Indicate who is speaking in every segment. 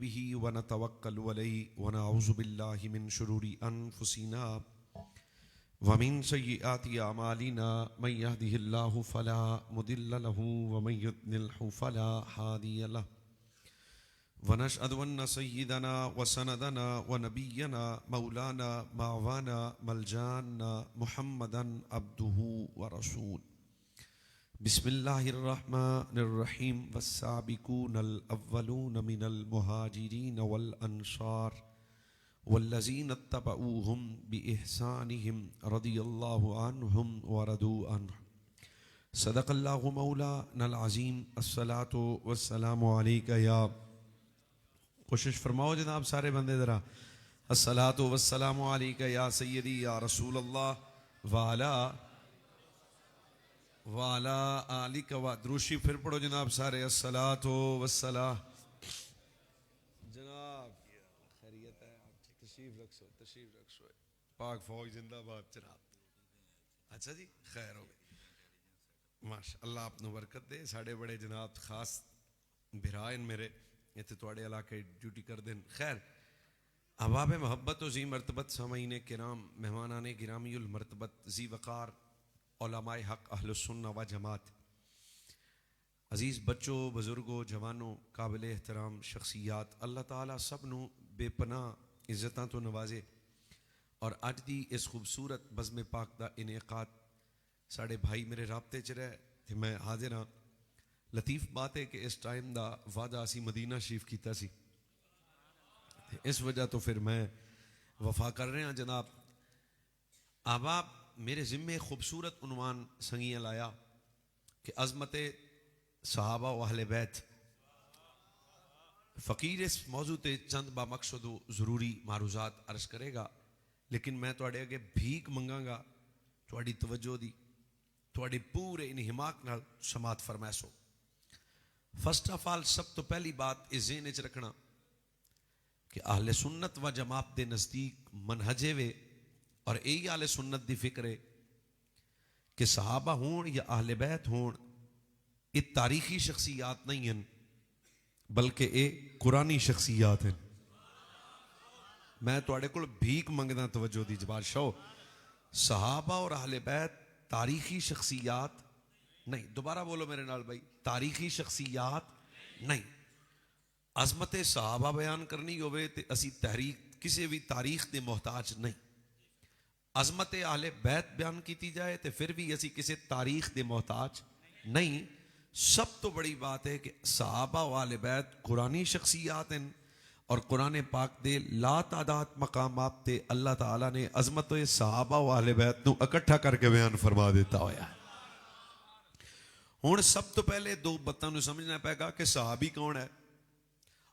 Speaker 1: به ونتوکل علیہ ونعوذ باللہ من شرور انفسنا ومن سیئات اعمالنا من یهده اللہ فلا مضل له ومن یضلل فلا ہادی له ونشهد ان سیدنا وسندنا ونبینا مولانا معوانا ملجانا محمدا عبده ورسول بسم اللہ الرحمن الرحیم والسابقون الاولون من المہاجرین والانصار والذین اتبعوہم بإحسانہم رضی اللہ عنہم ورضوا عنہ صدق اللہ مولانا العظیم الصلاۃ والسلام علیکہ یا کوشش فرماؤ جناب سارے بندے ذرا الصلاۃ والسلام علیکہ یا سیدی یا رسول اللہ وعلا آلک و دروشی پھر پڑھو جناب سارے الصلاۃ والسلام جناب خیریت ہے تشریف رکھو پاک فوج زندہ باد جناب اچھا جی خیر ہو گئی ماشاء اللہ آپ نے برکت دے ساڑے بڑے جناب خاص بھرائن میرے یہ تواڑے علاقے ڈیوٹی کر دیں خیر احباب محبت و ذی مرتبت سامعین کرام مہمانان گرامی المرتبت ذی وقار علماء حق اہل السنہ و جماعت عزیز بچوں بزرگوں جوانوں قابل احترام شخصیات اللہ تعالیٰ سب نو بے پناہ عزتاں تو نوازے اور اج دی اس خوبصورت بزم پاک دا انعقاد ساڑے بھائی میرے رابطے چ رہے تھے میں حاضر ہاں لطیف بات ہے کہ اس ٹائم دا وعدہ اسی مدینہ شریف کیتا سی اس وجہ تو پھر میں وفا کر رہے ہیں جناب احباب میرے ذمے خوبصورت عنوان سنگیاں لایا کہ عظمت صحابہ و اہل بیت فقیر اس موضوع تے چند با مقصد و ضروری معروضات عرض کرے گا لیکن میں تواڈے اگے بھیک منگاں گا تواڈی توجہ دی تواڈے پورے انہماک نال سماعت فرمائسو فرسٹ آف آل سب تو پہلی بات اس ذہن وچ رکھنا کہ اہل سنت و جماعت دے نزدیک منہجے وے اور یہی اہل سنت دی فکر ہے کہ صحابہ ہون یا اہل بیت ہون یہ تاریخی شخصیات نہیں ہیں بلکہ یہ قرآنی شخصیات ہیں میں تواڈے کول بھیک منگدا توجہ دی بادشاہ صحابہ اور اہل بیت تاریخی شخصیات نہیں دوبارہ بولو میرے نال بھائی تاریخی شخصیات نہیں عظمت صحابہ بیان کرنی ہوئے تے اسی تحریک کسی بھی تاریخ دے محتاج نہیں عظمت اہل بیت بیان کیتی جائے تے پھر بھی اسی کسی تاریخ دے محتاج نہیں سب تو بڑی بات ہے کہ صحابہ و اہل بیت قرآنی شخصیات ہیں اور قرآن پاک دے لا تعداد مقامات تے اللہ تعالیٰ نے عظمت صحابہ و اہل بیت نو اکٹھا کر کے بیان فرما دیتا ہویا ہے ہون سب تو پہلے دو باتوں نو سمجھنا پائے گا کہ صحابی کون ہے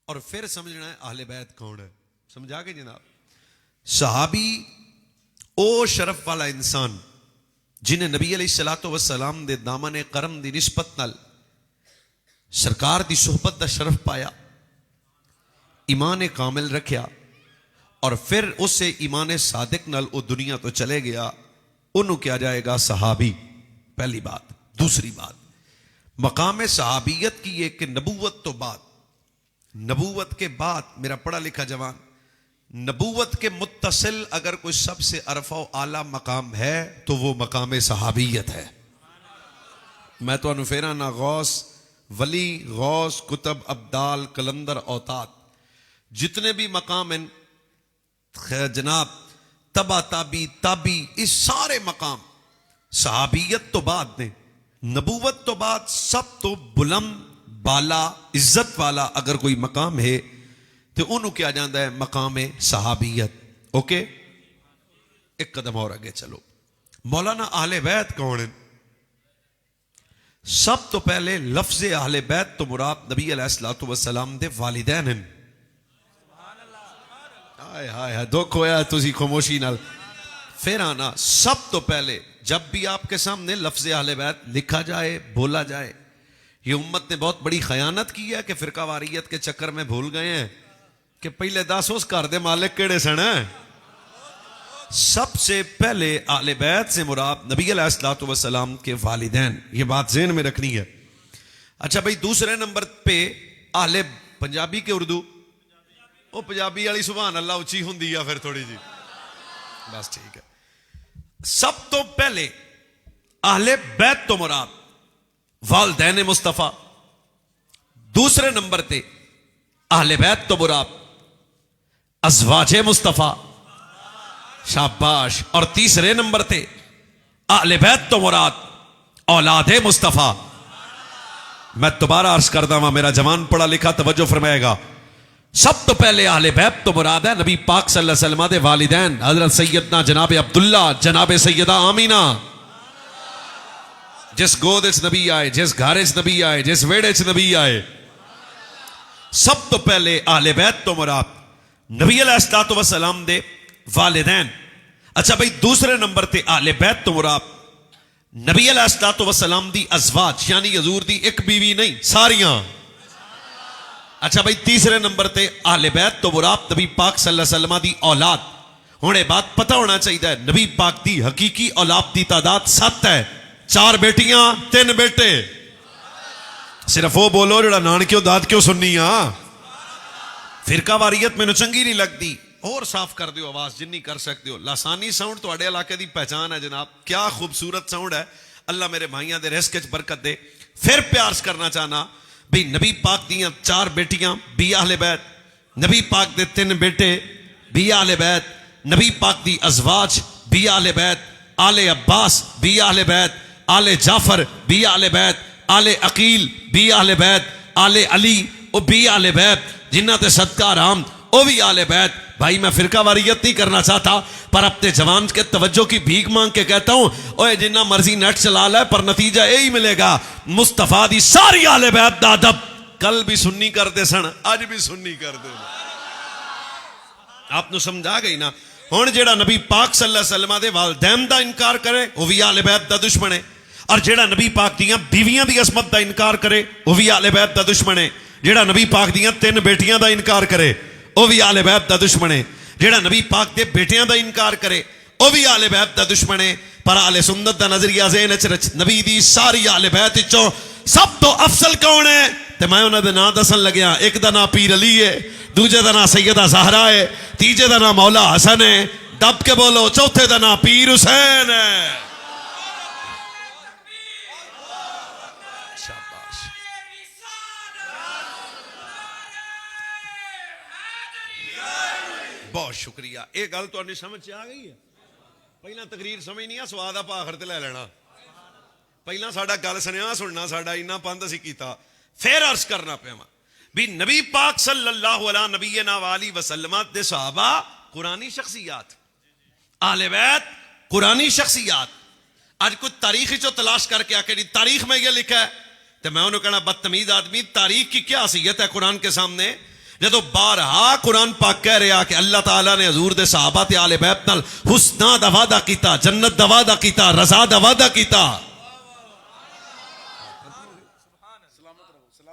Speaker 1: اور پھر سمجھنا ہے اہل بیت کون ہے سمجھا گے جناب صحابی او شرف والا انسان جنہیں نبی علیہ السلام دے دامن کرم دی نسبت نال سرکار دی صحبت دا شرف پایا ایمان کامل رکھیا اور پھر اس سے ایمان صادق نال او دنیا تو چلے گیا انہوں کیا جائے گا صحابی پہلی بات دوسری بات مقام صحابیت کی یہ کہ نبوت تو بعد نبوت کے بعد میرا پڑھا لکھا جوان نبوت کے متصل اگر کوئی سب سے عرفہ و اعلیٰ مقام ہے تو وہ مقام صحابیت ہے میں تو انفیرہ نا غوث ولی غوث کتب ابدال کلندر اوتاد جتنے بھی مقام ہیں جناب تبا تابی اس سارے مقام صحابیت تو بعد نے نبوت تو بعد سب تو بلند بالا عزت والا اگر کوئی مقام ہے تو انہوں کیا جاندہ ہے مقام صحابیت اوکے ایک قدم اور آگے چلو مولانا اہل بیت کون ہیں سب تو پہلے لفظ اہل بیت تو مراد نبی علیہ السلام دے والدین ہیں ہائے ہائے دکھ ہویا ہے تسی خاموشی نال پھر آنا سب تو پہلے جب بھی آپ کے سامنے لفظ اہل بیت لکھا جائے بولا جائے یہ امت نے بہت بڑی خیانت کی ہے کہ فرقہ واریت کے چکر میں بھول گئے ہیں کہ پہلے دس اس گھر دے مالک کیڑے سن سب سے پہلے اہل بیت سے مراد نبی علیہ السلام کے والدین یہ بات ذہن میں رکھنی ہے اچھا بھائی دوسرے نمبر پہ اہل پنجابی کے اردو وہ پنجابی والی سبحان اللہ اچھی ہوندی ہے پھر تھوڑی جی. بس ٹھیک ہے. سب تو پہلے اہل بیت تو مراد والدین مصطفیٰ. دوسرے نمبر تے اہل بیت تو مراد ازواج مصطفیٰ. شاباش. اور تیسرے نمبر تے اہل بیت تو مراد اولاد مصطفیٰ. میں دوبارہ عرض کرتا ہوں, میرا جوان پڑھا لکھا توجہ فرمائے گا. سب تو پہلے اہل بیت تو مراد ہے نبی پاک صلی اللہ علیہ وسلم دے والدین حضرت سیدنا جناب عبداللہ, جناب سیدہ آمینہ. جس گود وچ نبی آئے, جس گھر وچ نبی آئے, جس ویڑے وچ نبی آئے, سب تو پہلے اہل بیت تو مراد نبی علیہ الصلوۃ والسلام دے والدین. اچھا بھائی, دوسرے نمبر تے اہل بیت تو مراد نبی علیہ الصلوۃ والسلام دی ازواج, یعنی حضور دی ایک بیوی نہیں ساریاں. اچھا بھائی, تیسرے نمبر تے اہل بیت تو مراد نبی پاک صلی اللہ علیہ وسلم دی اولاد. ہن یہ بات پتہ ہونا چاہیے نبی پاک دی حقیقی اولاد دی تعداد 7 ہے. 4 بیٹیاں 3 بیٹے. صرف وہ بولو جڑا نانکیوں داد کیوں سننی آ. فرقہ واریت مینوں چنگی نہیں لگتی. اور صاف کر دیو آواز جنی کر سکتے ہو. لاسانی ساؤنڈ تواڈے علاقے دی پہچان ہے جناب. کیا خوبصورت ساؤنڈ ہے. اللہ میرے بھائیاں دے رزق وچ برکت دے. پھر پیار کرنا چاہنا بھی نبی پاک دیاں 4 بیٹیاں بھی اہل بیت, نبی پاک دے 3 بیٹے بھی اہل بیت, نبی پاک دی ازواج بھی اہل بیت, آل عباس بھی اہل بیت, آل جعفر بھی اہل بیت, آل عقیل بھی اہل بیت, آل علی او بھی اہل بیت, جنہ تے صدقہ حرام او بھی اہل بیت. بھائی میں فرقہ واریت نہیں کرنا چاہتا, پر اپنے جوان کے توجہ کی بھیک مانگ کے کہتا ہوں, اوے جنہ مرضی نیٹ چلا لے پر نتیجہ یہی ملے گا مصطفیٰ دی ساری اہل بیت دا ادب کل بھی سنی کر دے سن, آج بھی سنی کر دے. آپ نو سمجھا گئی نا. ہن جیڑا نبی پاک صلی اللہ علیہ وسلم دے والدین دا انکار کرے وہ بھی اہل بیت دا دشمن ہے, اور جیڑا نبی پاک دیاں بیویاں دی عصمت دا انکار کرے وہ بھی اہل بیت دا دشمن ہے. جیڑا نبی پاک دیاں 3 بیٹیاں دا انکار کرے وہ بھی اہل بیت دا دشمن ہے. جیڑا نبی پاک دے بیٹیاں دا انکار کرے وہ بھی اہل بیت دا دشمن ہے. پر اہل سنت دا نظریہ ذہن وچ رچ نبی دی ساری اہل بیت وچوں سب تو افضل کون ہے تے میں انہاں دے نام دسن لگیا. ایک دا نام پیر علی ہے, دوجے دا نام سیدہ زہرا ہے, تیجے دا نام مولا حسن ہے, دب کے بولو چوتھے دا نام پیر حسین ہے. بہت شکریہ. ایک گل تو سمجھ آ گئی ہے. پہلا تقریر سمجھ نہیں آ, سواد آپ آخر تے لے لینا. پہلا ساڈا گل سنیا سننا ساڈا اینا پند اسی کیتا. پھر عرض کرنا پیا بھی نبی پاک صلی اللہ علیہ نبینا وآلہ وسلم دے صحابہ قرآنی شخصیات, اہل بیت قرآنی شخصیات. آج کچھ تاریخی جو تلاش کر کے آ کے تاریخ میں یہ لکھا ہے تو میں انہوں کہنا بدتمیز آدمی, تاریخ کی کیا حیثیت ہے قرآن کے سامنے جدو بارہا قرآن پاک کہہ رہا کہ اللہ تعالیٰ نے حضور دے صحابہ تے آل بیت نال حسنا دا وعدہ کیتا, جنت دا وعدہ کیتا, رضا دا وعدہ کیتا.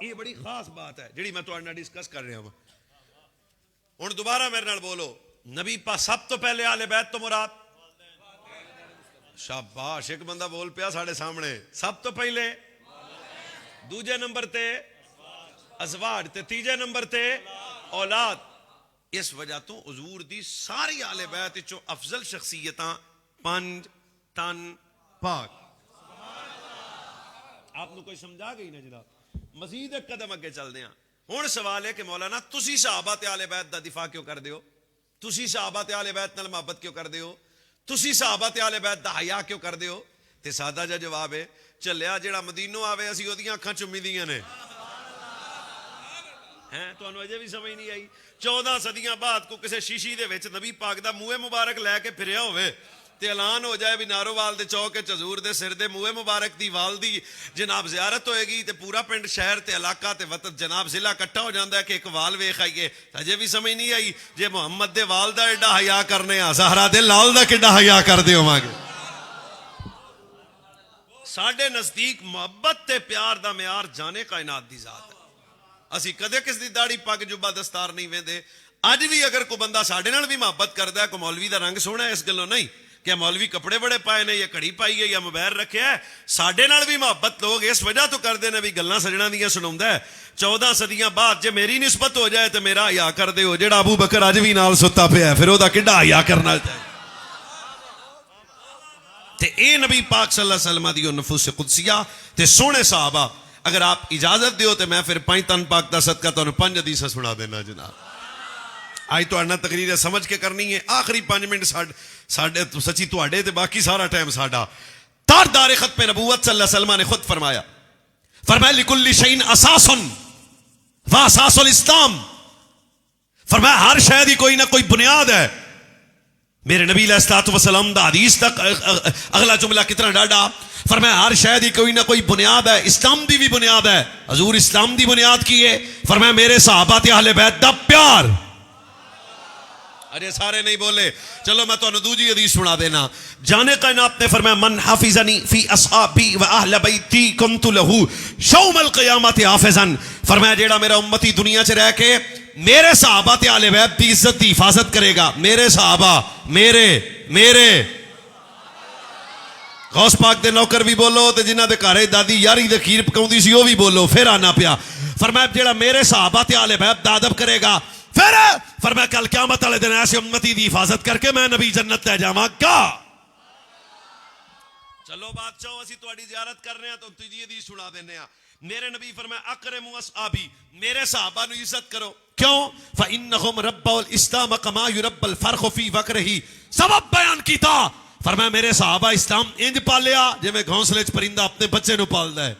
Speaker 1: یہ بڑی خاص بات ہے جڑی میں تواڈے نال ڈسکس کر رہا ہوں. ہن دوبارہ میرے نال بولو, نبی پاک سب تو پہلے آل بیت تو مراد. شاباش, ایک بندہ بول پیا ساڈے سامنے. سب تو پہلے, دوجے نمبر تے ازواج, تے تیجے نمبر تے اولاد. اس وجہ تو حضور دی ساری آل بیت وچوں افضل شخصیتاں 5 تن پاک. آپ نو کوئی سمجھا گئی نا جناب. مزید ایک قدم اگے چلدے ہاں. ہن سوال ہے کہ مولانا تسی صحابہ تے آل بیت دا دفاع کیوں کر دیو, تسی صحابہ تے آل بیت نال محبت کیوں کر دیو, تسی صحابہ تے آل بیت دا حیا کیوں کر دیو. تے سادہ جا جواب ہے, چلیا جیڑا مدینوں آوے اسی اودیاں اکھاں چمی دیاں نے. تو انہوں اجے بھی سمجھ نہیں آئی. 14 صدیاں بعد کو کسے شیشی دے وچ نبی پاک دا منہ مبارک لے کے پھریا ہوئے تے اعلان ہو جائے بھی نارووال دے چوک وچ حضور دے سر دے منہ مبارک دی وال دی جناب زیارت ہوئے گی تے پورا پنڈ شہر تے علاقہ تے وطن جناب ضلع اکٹھا ہو جاندا ہے کہ ایک وال ویکھ آئیے. اجے بھی سمجھ نہیں آئی. جے محمد دے وال دا ایڈا حیا کرنے آ, زہرا دے لال دا کڈا حیا کردے ہوواں گے. ساڈے نزدیک محبت تے پیار دا معیار جانے کائنات دی ذات ہے. اسی کدے کس دی داڑھی پگ جبا دستار نہیں ویندے. اج بھی اگر کوئی بندہ ساڈے نال بھی محبت کردا ہے, کوئی مولوی دا رنگ سونا ہے اس گلوں نہیں, کہ مولوی کپڑے بڑے پائے نے یا کڑی پائی ہے یا موبائل رکھیا ہے. ساڈے نال بھی محبت لوگ اس وجہ تو کرتے ہیں بھی گلاں سجنا دیاں سناوندا ہے. 14 صدیاں بعد جے میری نسبت ہو جائے تو میرا حیا کر دیو. جڑا ابو بکر اج بھی نال ستا پیا ہے پھر او دا کڈا حیا کرنا چاہیے. تے اے نبی پاک صلی اللہ علیہ وسلم دی نفوس قدسیہ تے سونے صحابہ. اگر آپ اجازت دیو تو میں پھر 5 تن پاک دا صدقہ تانوں 5 حدیثاں سنا دینا جناب. آج تو اڑنا تقریر سمجھ کے کرنی ہے. آخری 5 منٹ ساڈے سچی تواڈے تے باقی سارا ٹائم ساڈا. تاجدار ختم نبوت صلی اللہ علیہ وسلم نے خود فرمایا لکل شیء اساس و اساس الاسلام. فرمایا ہر شے دی کوئی نہ کوئی بنیاد ہے. میرے نبی علیہ الصلوۃ والسلام دا حدیث تک اگلا جملہ کتنا ڈاڈا. فرمایا ہر شے دی کوئی نہ کوئی بنیاد ہے. اسلام دی بھی بنیاد ہے. حضور اسلام دی بنیاد کی ہے؟ فرمایا میرے صحابہ تے اہل بیت دا پیار. ارے سارے نہیں بولے. چلو میں تو دوجی حدیث سنا دینا. جانے کائنات نے فرمایا من حافظنی فی اصحابی و اہل بیتی کنت لہ یوم القیامت حافظا. فرمایا جیڑا میرا امتی دنیا چ رہ کے میرے صحابہ تے اہل بیت دی عزت دی حفاظت کرے گا. میرے صحابہ میرے غوث پاک دے نوکر بھی بولو تے جنہاں دے گھر دادی یاری دے کھیر پکاوندی سی او بھی بولو. پھر آنا پیا. فرمایا جیڑا میرے صحابہ تے اہل بیت دا ادب کرے گا پھر فرمایا کل قیامت والے دن ایسے امتی دی حفاظت کر کے میں نبی جنت لے جاواں گا. چلو بادشاہ اسی تہاڈی زیارت کر رہے ہیں تو تیجی حدیث سنا دینے ہیں. میرے نبی فرمایا اکرموا اصحابی میرے صحابہ نو عزت کرو. کیوں؟ فانہم ربوا الاسلام کما یربى الفرخ فی وکرہ. سبب بیان کیتا. فرمایا میرے صحابہ اسلام انج پالیا جویں گھونسلے وچ پرندہ اپنے بچے نو پالدا ہے.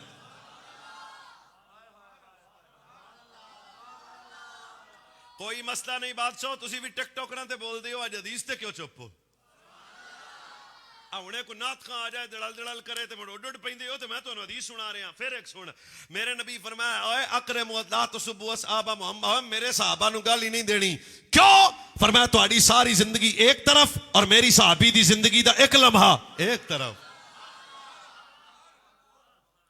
Speaker 1: کوئی مسئلہ نہیں بادشاہ. تسی بھی ٹک ٹوکراں تے بول دیو اج حدیث تے کیوں چپ ہو؟ ہنے کو نات خاں آ جائے دڑل کرے تے مڑ ڈڈ پیندے ہو تے میں تانوں حدیث سنا رہا. پھر ایک سن. میرے نبی فرمایا اوے اکرموا لا تسبوا اصحاب محمد. میرے صحابہ نو گل ہی نہیں دینی. کیوں؟ فرمایا تہاڈی ساری زندگی ایک طرف اور میری صحابی دی زندگی دا ایک لمحہ ایک طرف.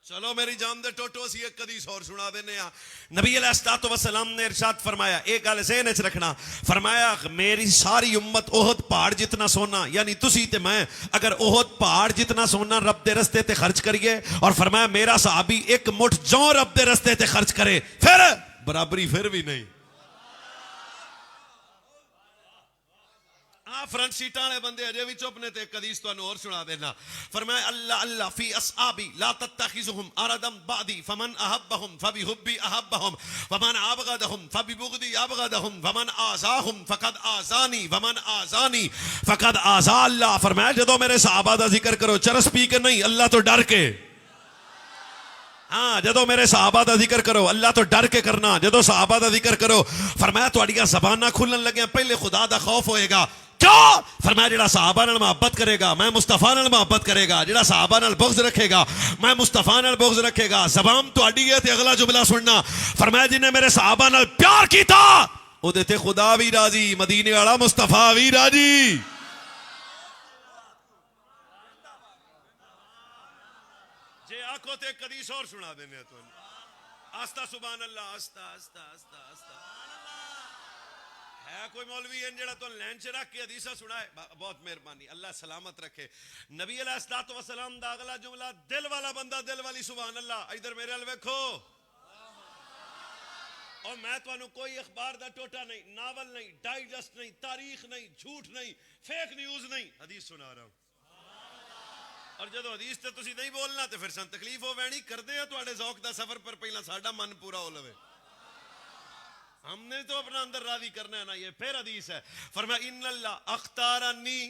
Speaker 1: چلو میری جان دے ٹوٹو اسی ایک حدیث اور سنا دینے ہیں. نبی علیہ الصلوۃ والسلام نے ارشاد فرمایا ایک گل ذہن وچ رکھنا. فرمایا میری ساری امت احد پہاڑ جتنا سونا یعنی تسی تے میں اگر احد پہاڑ جتنا سونا رب دے رستے تے خرچ کریے اور فرمایا میرا صحابی ایک مٹھ جو رب دے رستے تے خرچ کرے پھر برابری پھر بھی نہیں. فرنٹ سیٹاں والے بندے اجے بھی چپ نے تے ایک حدیث تانوں اور سنا دینا. فرمایا اللہ فی اصحابی لا تتخذهم اردا بعدی فمن احبهم فبحبی احبهم ومن ابغضهم فببغضی ابغضهم ومن آذاهم فقد آذانی ومن آذانی فقد آذا اللہ. فرمایا جدوں میرے صحابہ دا ذکر کرو چرس پی کے نہیں اللہ تو ڈر کے. ہاں جدو میرے صحابہ دا ذکر کرو اللہ تو ڈر کے کرنا. جدو صحابہ دا ذکر کرو فرمایا تہاڈیاں زباناں کھلن لگیاں پہلے خدا دا خوف ہوئے گا. کیوں؟ فرمایا جڑا صحابہ نال محبت کرے گا میں مصطفیٰ نال محبت کرے گا. جڑا صحابہ نال بغض رکھے گا میں مصطفیٰ نال بغض رکھے گا. زبان تہاڈی ہے تے اگلا جملہ سننا. فرمایا جن نے میرے صحابہ نال پیار کیتا او دے تے خدا بھی راضی مدینے والا مصطفیٰ بھی راضی. جے آکھو تے حدیث اور سنا دینے تو آستا سبحان اللہ آستا آستا آستا آستا. ہے کوئی مولوی ہے جڑا تو لین چ رکھ کے حدیث سنائے؟ بہت مہربانی اللہ سلامت رکھے. نبی علیہ الصلوۃ والسلام دا اگلا جملہ دل والا بندہ دل والی سبحان اللہ. ادھر میرے ال ویکھو اور میں تانوں کوئی اخبار دا ٹوٹا نہیں ناول نہیں ڈائجسٹ نہیں تاریخ نہیں جھوٹ نہیں فیک نیوز نہیں حدیث سنا رہا ہوں. اور جدو حدیث تے تسی نہیں بولنا تے پھر سن تکلیف ہو وینی کردے ہیں تواڈے ذوق دا سفر پر پہلا ساڈا من پورا ہو لوے. ہم نے تو اپنا اندر راضی کرنا ہے نا. یہ پھر حدیث ہے. فرمایا ان اللہ اختارنی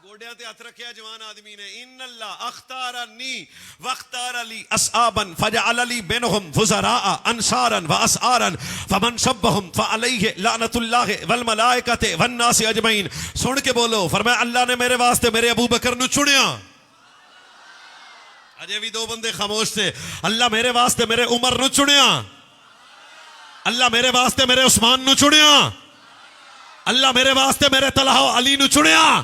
Speaker 1: گوڑیاں تے ہاتھ رکھیا جوان آدمی نے. ان اللہ اختارنی واختار لی اصحابا فجعل لی بینہم وزراء انصارا واسعارا فمن شبہم فعلیہ لعنت اللہ والملائکۃ والناس اجمعین. سن کے بولو. فرمایا اللہ نے میرے واسطے میرے ابو بکر نو چنیا. اجے بھی 2 بندے خاموش تھے. اللہ میرے واسطے میرے عمر نو چنیا. اللہ میرے واسطے میرے عثمان نو چنیا. اللہ میرے واسطے میرے طلحہ علی نو چنیا.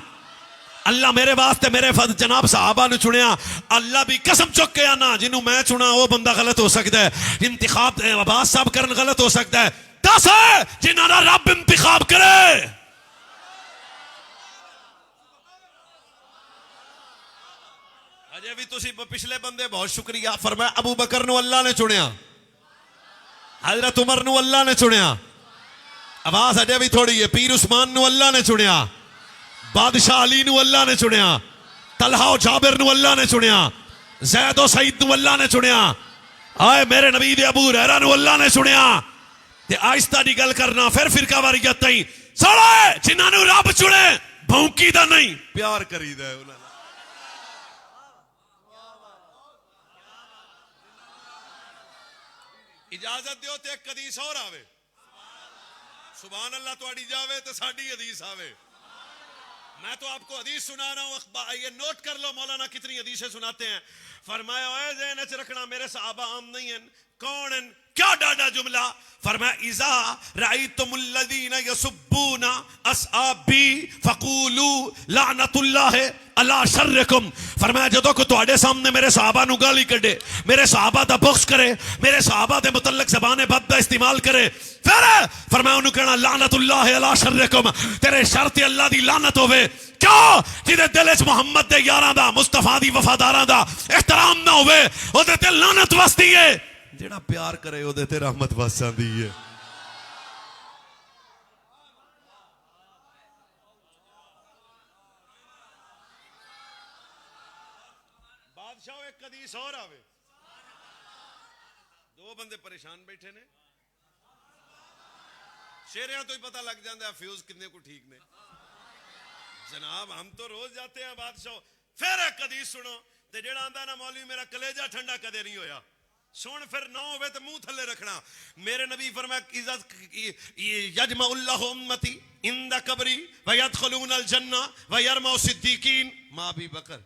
Speaker 1: اللہ میرے واسطے میرے جناب صحابہ نو چنیا. اللہ بھی قسم چک کے آنا جنہوں میں چنا وہ بندہ غلط ہو سکتا ہے. انتخاب عباس صاحب کرن غلط ہو سکتا ہے. دس ہے جنہاں رب انتخاب کرے اجے بھی تسی پچھلے بندے بہت شکریہ. فرمایا ابو بکر نو اللہ نے چنیا, حضرت عمر نو اللہ نے چنیا. آواز اجے بھی تھوڑی ہے. پیر عثمان نو اللہ نے چنیا, بادشاہ علی نو اللہ نے چنیا, طلحہ و جابر نو اللہ نے چنیا, زید و سعید نو اللہ نے چنیا, آئے میرے نبی دے ابو ہریرہ نو اللہ نے چنیا. تے آہستہ دی گل کرنا پھر فرقہ واریت نہیں. سڑے جنہاں نو رب چنے بھونکی دا نہیں, پیار کری دا ہے. اجازت دیو تے ایک حدیث اور آوے. سبحان اللہ توڑی جاوے تے ساڑی حدیث آوے. میں تو آپ کو حدیث سنا رہا ہوں, یہ نوٹ کر لو مولانا کتنی حدیثیں سناتے ہیں. فرمایا اے ذہن اچ رکھنا میرے صحابہ عام نہیں ہیں. کون ہیں؟ کیا ڈاڈا جملہ. فرمایا اذا رأیتم الذین یسبون اصحابی فقولوا لعنت اللہ علی شرکم. فرمایا جدو کہ تواڈے سامنے میرے صحابہ نو گالی کڈے, میرے صحابہ دا بغض کرے, میرے صحابہ دے متعلق زبان بد دا استعمال کرے, پھر فرمایا انہوں کہنا لعنت اللہ علی شرکم, تیرے شر تے اللہ دی لعنت ہوئے. کیوں؟ جدے دل وچ محمد دے یاراں دا, مصطفیٰ دی وفاداراں دا احترام نہ ہوئے, او دے تے لعنت وسدی ہے. جڑا پیار کرے او دے تے رحمت وسدی ہے. بادشاہ ایک حدیث اور آوے. دو بندے پریشان بیٹھے نے, شیریاں تو ہی پتہ لگ جاندہ ہے فیوز کتنے کو ٹھیک نے. جناب ہم تو روز جاتے ہیں بادشاہ. پھر ایک حدیث سنو تے جڑا آندا نا مولوی میرا کلیجہ ٹھنڈا کدے نہیں ہویا, سن پھر نہ ہوئے تو منہ تھلے رکھنا. میرے نبی فرمایا یجمع اللہ امتی عند قبری ویدخلون الجنہ ویرموا صدیقین ما ابی بکر.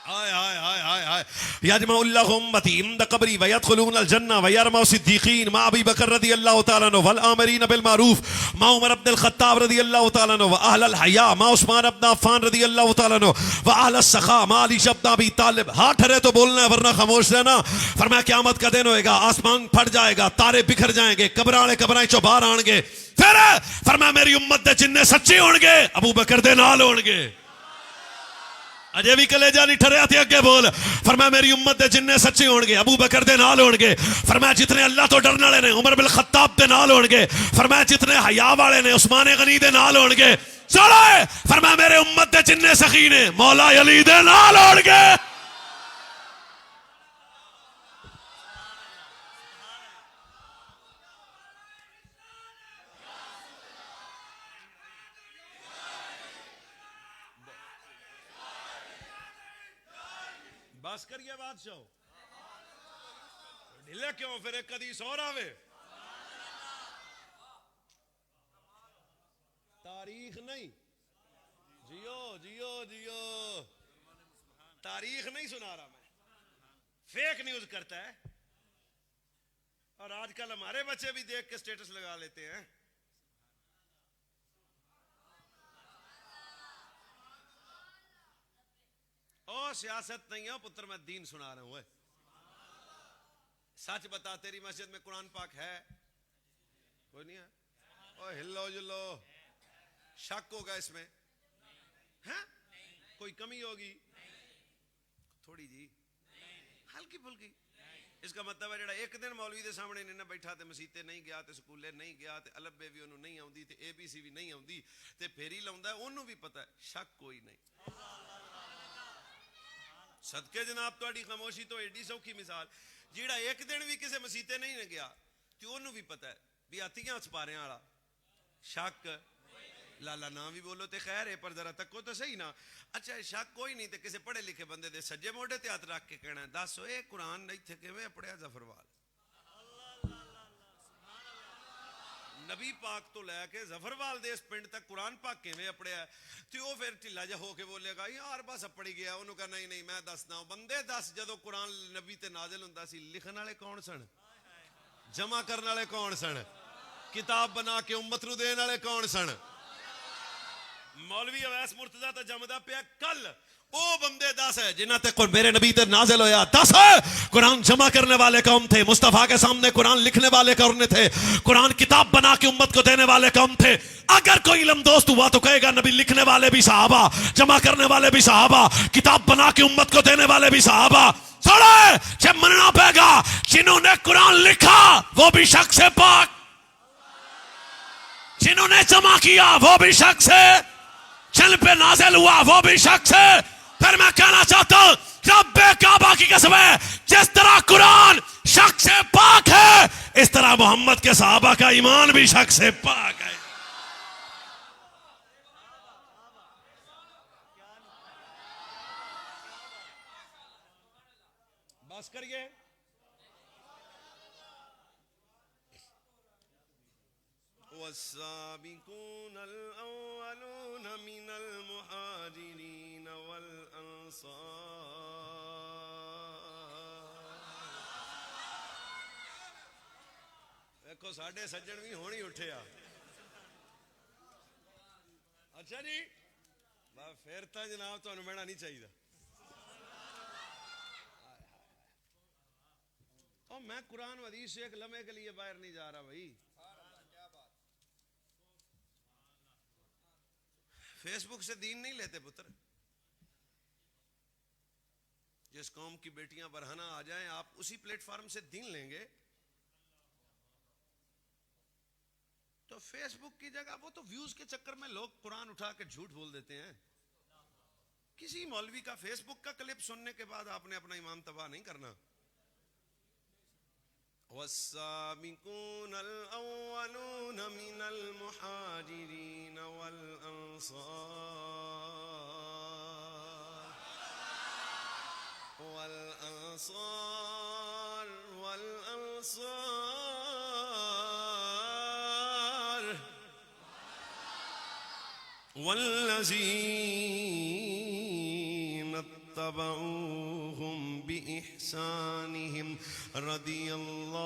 Speaker 1: آئے آئے آئے آئے آئے یجمع اللہ امتی عند قبری ویدخلون الجنہ ویرموا صدیقین ما ابی بکر رضی اللہ تعالیٰ عنہ والآمرین بالمعروف ما عمر بن الخطاب رضی اللہ تعالیٰ عنہ واہل الحیاء ما عثمان بن عفان رضی اللہ تعالیٰ عنہ واہل السخاء ما علی بن ابی طالب. ہاں ٹھہرے تو بولنا ہے ورنہ خاموش رہنا. فرمایا قیامت کا دن ہوئے گا, آسمان پھٹ جائے گا, تارے بکھر جائیں گے, قبراں قبراں چوں باہر آن گے. پھر فرمایا میری امت دے جننے سچے ہون گے ابو بکر دے نال ہون گے. اجے بھی کلیجہ نہیں ٹھریا تھے اگے بول. فرمایا میری امت دے جننے سچے ہون گے ابو بکر دے نال ہون گے. فرمایا جتنے اللہ تو ڈرنے والے نے عمر بن الخطاب دے نال ہون گے. فرمایا جتنے حیا والے نے عثمان غنی دے نال ہون گے. چلو فرمایا میرے امت دے جننے سخی نے مولا علی دے نال ہون گے. بس کریے بادشاہ ڈھلے کیوں. پھر ایک حدیث اور آوے. تاریخ نہیں, جیو جیو جیو, تاریخ نہیں سنا رہا میں, فیک نیوز کرتا ہے. اور آج کل ہمارے بچے بھی دیکھ کے سٹیٹس لگا لیتے ہیں. او سیاست نہیں ہے پتر, میں دین سنا رہا ہوں. سچ بتا تیری مسجد میں قرآن پاک ہے کوئی نہیں ہے؟ او ہلو جلو, شک ہوگا اس میں, ہاں کوئی کمی ہوگی تھوڑی جی ہلکی پھلکی. اس کا مطلب ہے جڑا ایک دن مولوی دے سامنے نہیں نہ بیٹھا تے مسیتے نہیں گیا تے سکولے نہیں گیا تے الف بے بھی انہوں نہیں آؤندی تے اے بی سی بھی نہیں آؤندی تے پھیری لاؤندا ہے, انہوں بھی پتہ ہے شک کوئی نہیں. صدقے جناب تہاڈی خاموشی تو ایڈی سوکھی مثال. جیڑا ایک دن بھی کسے مسیتے نہیں نہ گیا تے انہوں بھی پتہ ہے بھی آتیاں سپاریاں والا شک. لالا نہ بھی بولو تے خیر ہے پر ذرا تکو تو صحیح نا. اچھا شک کوئی نہیں تے کسے پڑھے لکھے بندے دے سجے موڈے تے ہاتھ رکھ کے کہنا ہے دسو اے قرآن نہیں تھے کہ میں پڑھیا ظفروال. نبی پاک تو لے کے ظفروال دے اس پنڈ تک قرآن پاک کے میں اپڑیا ہے. تو وہ پھر ٹھلا جا ہو کے بولے گا یار بس اپڑی گیا. انہوں کہا نہیں نہیں میں دسنا ہوں. بندے دس جدو قرآن نبی تے نازل ہوندا سی لکھن والے کون سن, جمع کرن والے کون سن, کتاب بنا کے امت نو دین والے کون سن. مولوی اویس مرتضیٰ تا جمدہ پیا کل او بندے 10 ہے جنہاں تے میرے نبی تے نازل ہویا 10 قرآن جمع کرنے والے قوم تھے, مصطفیٰ کے سامنے قرآن لکھنے والے قوم تھے, قرآن کتاب بنا کے امت کو دینے والے قوم تھے. اگر کوئی علم دوست ہوا تو کہے گا نبی لکھنے والے بھی صحابہ, جمع کرنے والے بھی صحابہ, کتاب بنا کے امت کو دینے والے بھی صحابہ. تھوڑے جب مننا پے گا جنہوں نے قرآن لکھا وہ بھی شک سے پاک, جنہوں نے جمع کیا وہ بھی شک سے, جن پہ نازل ہوا وہ بھی شک سے. پھر میں کہنا چاہتا ہوں رب کعبہ کی قسم ہے, جس طرح قرآن شک سے پاک ہے اس طرح محمد کے صحابہ کا ایمان بھی شک سے پاک ہے. بس کریے. والسابقون الأولون من المهاجرين والأنصار. دیکھو ساڑھے سجن بھی ہونی اٹھے آ. اچھا جی پھر تو جناب تو انہوں نہیں چاہیے. اور میں قرآن و حدیث سے ایک لمحے کے لیے باہر نہیں جا رہا بھائی. فیس بک سے دین نہیں لیتے پتر. جس قوم کی بیٹیاں برہنہ آ جائیں آپ اسی پلیٹ فارم سے دین لیں گے تو فیس بک کی جگہ وہ تو ویوز کے چکر میں لوگ قرآن اٹھا کے جھوٹ بول دیتے ہیں. کسی مولوی کا فیس بک کا کلپ سننے کے بعد آپ نے اپنا ایمان تباہ نہیں کرنا. والسابقون الأولون من المهاجرين والذين اتبعوهم بإحسانهم رضي الله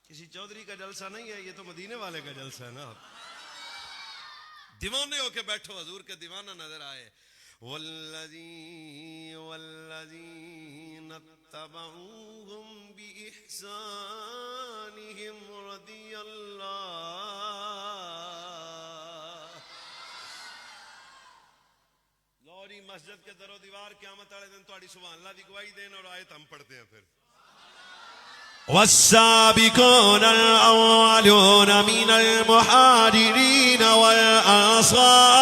Speaker 1: کسی چودھری کا جلسہ نہیں ہے, یہ تو مدینے والے کا جلسہ ہے نا. دیوانے ہو کے بیٹھو, حضور کے دیوانہ نظر آئے. والذین اتبعوهم بإحسانهم رضی اللہ. لوری مسجد کے در و دیوار قیامت والے دن تہاڈی سبحان اللہ دی گواہی دین اور آیت ہم پڑھتے ہیں. پھر والسابقون الأولون من المهاجرين والأنصار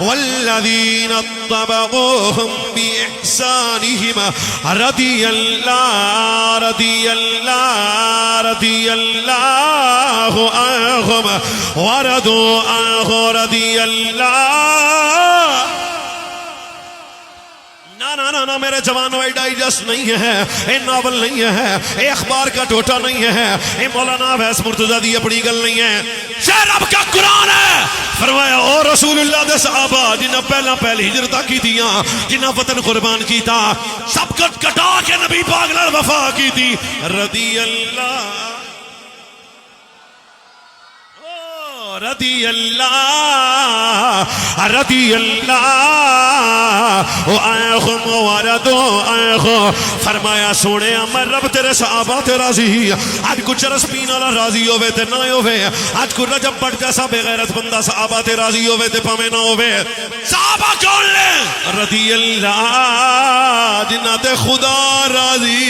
Speaker 1: والذين اتبعوهم بإحسانهم رضي الله عنهم ورضوا عنه رضي الله. نا میرے جوانوں یہ ڈائجسٹ نہیں ہے, یہ ناول نہیں ہے, یہ اخبار کا ٹوٹا نہیں ہے, یہ مولانا ویس مرتضیٰ دی اپنی گل نہیں ہے. یہ رب کا قرآن ہے. فرمایا او رسول اللہ دے صحابہ جنہاں پہلی ہجرتاں کی تھیاں, جنہاں وطن قربان کیتا, سب کچھ کٹا کے نبی پاک نال وفا کی تھی. رضی اللہ رضی اللہ عنہم ورضوا عنہ. فرمایا سونے میں رب تیرے صحابہ تے راضی. آج کچھ چرس پین والا راضی ہوئے تے نہ ہوئے, آج کچھ رجب بٹ جیسا بے غیرت بندہ صحابہ تے راضی ہوئے تے پامے نہ ہوئے. صحابہ کون لے؟ رضی اللہ جنہ تے خدا راضی,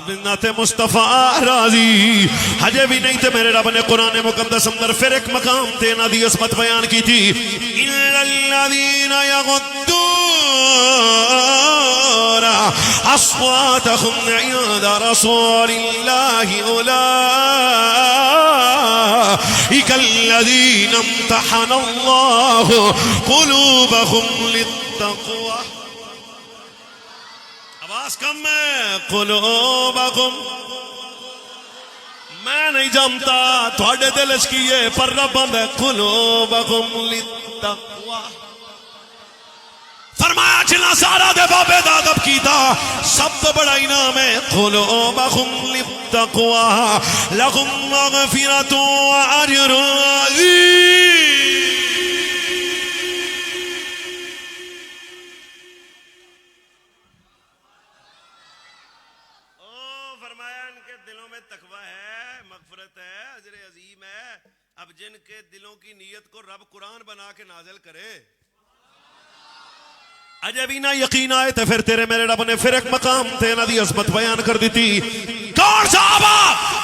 Speaker 1: بنت مصطفیٰ راضی. ہجے بھی نہیں تھے میرے رب نے قرآن مقدس اندر پھر ایک مقام تے نا دی عصمت بیان کی تھی. اِلَّا الَّذِينَ يَغُضُّونَ أَصْوَاتَهُمْ عِندَ رَسُولِ اللَّهِ أُولَئِكَ الَّذِينَ امْتَحَنَ اللَّهُ قُلُوبَهُمْ لِلتَّقْوَى. آواز کم ہے. قلوبکم میں نہیں جانتا تھوڑے دل اس کی ہے پر رب میں قلوبکم للتقوی فرمایا جنا سارا دے بابے دادب کیتا سب تو بڑا انعام ہے قلوبکم للتقوی لکم مغفرۃ واجر عظیم اب جن کے دلوں کی نیت کو رب قرآن بنا کے نازل کرے عجب ہی نہ یقین آئے تھے پھر تیرے میرے رب نے پھر ایک مقام تھے نا دی عظمت بیان کر دی تھی کون صحابہ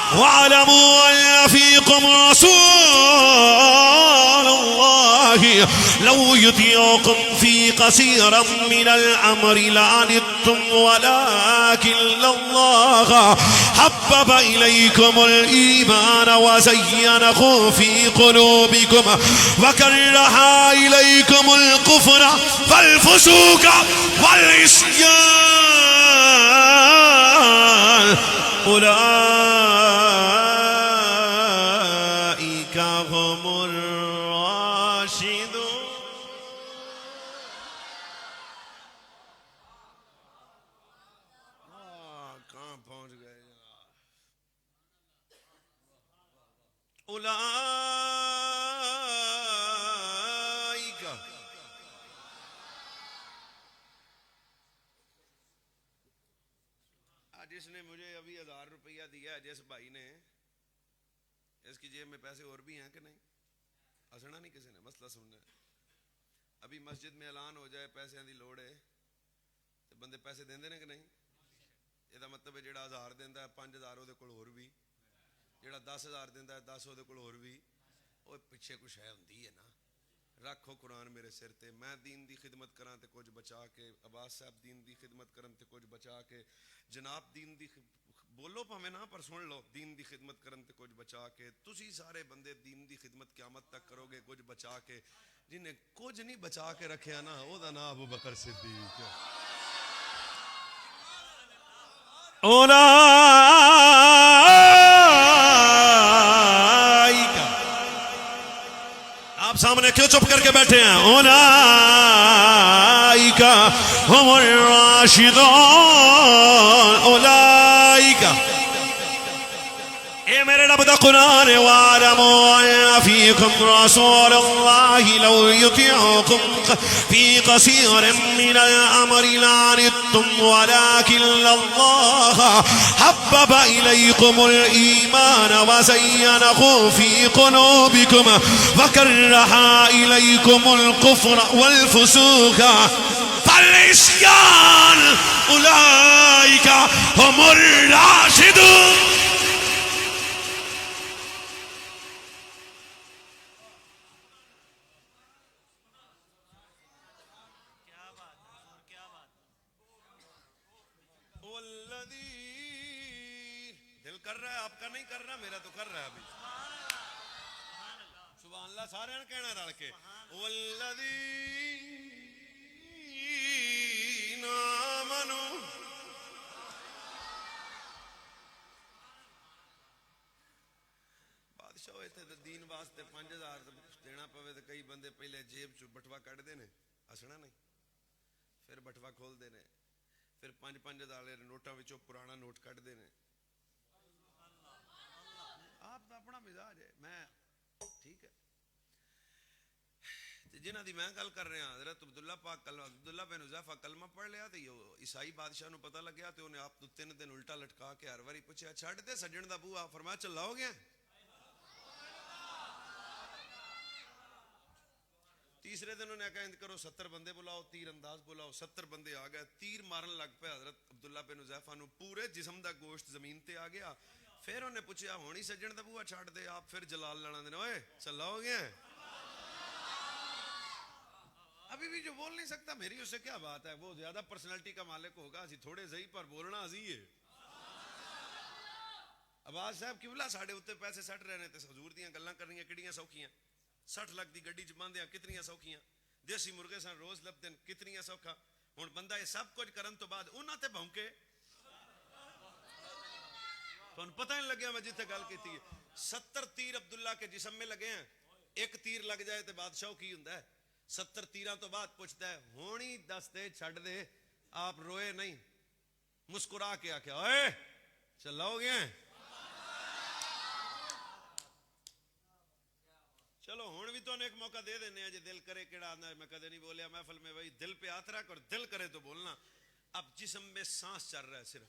Speaker 1: وَعَلَمُوا أَنَّ فِيكُمْ رَسُولَ اللَّهِ لَوْ يُطِيعُكُمْ فِي كَثِيرٍ مِّنَ الْأَمْرِ لَعَنِتُّمْ وَلَكِنَّ اللَّهَ حَبَّبَ إِلَيْكُمُ الْإِيمَانَ وَزَيَّنَهُ فِي قُلُوبِكُمْ وَكَرَّهَ إِلَيْكُمُ الْكُفْرَ وَالْفُسُوقَ وَالْعِصْيَانَ أُولَئِكَ هُمُ الرَّاشِدُونَ کہاں پہنچ گئے اولئک جس نے مجھے ابھی 1000 روپیہ دیا ہے جس بھائی نے اس کی جیب میں پیسے اور بھی ہیں کہ نہیں ہسنا نہیں کسی نے مسئلہ سننا ہے ابھی مسجد میں اعلان ہو جائے پیسے دی لوڑ ہے تو بندے پیسے دیں دے کہ نہیں یہ مطلب ہے جڑا 1000 دینا ہے 5000 وہ کول اور بھی جڑا 10000 دینا ہے 10 وہ کول اور بھی وہ پیچھے کچھ ہے ہوندی ہے نا رکھو قرآن میرے سر تے میں دین دی خدمت کراں تے کچھ بچا کے عباس صاحب دین دی خدمت کرن تے کچھ بچا کے جناب دین دی بولو پاویں نہ پر سن لو دین دی خدمت کرن تے کچھ بچا کے تسی سارے بندے دین دی خدمت قیامت تک کرو گے کچھ بچا کے جنہیں کچھ نہیں بچا کے رکھیا نا او دا نام ابو بکر صدیق آپ سامنے کیوں چپ کر کے بیٹھے ہیں اولئک هم الراشدون اولئک اے میرے رب دا قرآن وَاعْلَمُوا أَنَّ فِيكُمْ رَسُولَ اللَّهِ لَوْ يُطِيعُكُمْ فِي كَثِيرٍ مِّنَ الْأَمْرِ لَعَنِتُّمْ وَلَكِنَّ اللَّهَ حَبَّبَ إِلَيْكُمُ الْإِيمَانَ وَزَيَّنَهُ فِي قُلُوبِكُمْ وَكَرَّهَ إِلَيْكُمُ الْكُفْرَ وَالْفُسُوقَ وَالْعِصْيَانَ أُولَئِكَ هُمُ الرَّاشِدُونَ دل کر رہا ہے آپ کا نہیں کر رہا میرا تو کر رہا ہے ابھی سبحان اللہ سارے نے کہنا رل کے والذین آمنوا بادشاہ ہوئے تھے دین واسطے 5000 دینا پوے تو کئی بندے پہلے جیب چ بٹوا کٹ دے نے ہسنا نہیں پھر بٹوا کھول دے نے پھر 5,000 نوٹاں وچوں پرانا نوٹ کٹ دے نے آپ کا اپنا مزاج ہے میں ٹھیک ہے جنہ دی میں گل کر رہا حضرت عبداللہ بن حذیفہ کلمہ پڑھ لیا تو عیسائی بادشاہ نو پتہ لگیا تو انہیں آپ 3 دن الٹا لٹکا کے ہر واری پوچھا چھڈ دے سجن دا بوا فرمایا چلا ہو گیا تیسرے دن انہوں نے کہا کرو 70 بندے بلاؤ تیر انداز بلاؤ 70 بندے آ گئے تیر مارن لگ پہ حضرت عبداللہ بن حذیفہ نو پورے جسم دا گوشت زمین تے آ گیا پھر انہیں پوچھا ہونی سجن دا بوا چھڑ دے آپ پھر جلال لڑا دینا اوئے چلا ہو گیا ابھی بھی جو بول نہیں سکتا میری اس سے کیا بات ہے وہ زیادہ پرسنالٹی کا مالک ہوگا اسی تھوڑے صحیح پر بولنا ازی ہے عباس صاحب قبلہ ساڑھے ہوتے پیسے سٹ رہنے تے حضور دیاں گلاں کرنیاں کڑیاں سوکھیاں 60 لاکھ دی گڈی چ باندھیاں کتنیاں سوکھیاں دیسی مرغے سن روز لبدن کتنیاں سوکھا ہن بندہ یہ سب کچھ کرن تو بعد انہاں تے بھونکے تو پتہ نہیں لگیا میں جتنے گل کی تھی 70 تیر عبداللہ کے جسم میں لگے ہیں. ایک تیر لگ جائے تو بادشاہ کی ہوں 70 تیران تو بعد پوچھتا ہے ہونی دس دے چھڑ دے. آپ روئے نہیں, مسکرا کے آکھیا اوئے چلاؤ گے چلو ہون بھی تو ایک موقع دے دینے ہیں جی دل کرے کیڑا آنا ہے. میں کدے نہیں بولیا محفل میں بھائی دل پہ ہاتھ رکھ اور دل کرے تو بولنا. اب جسم میں سانس چل رہا ہے صرف.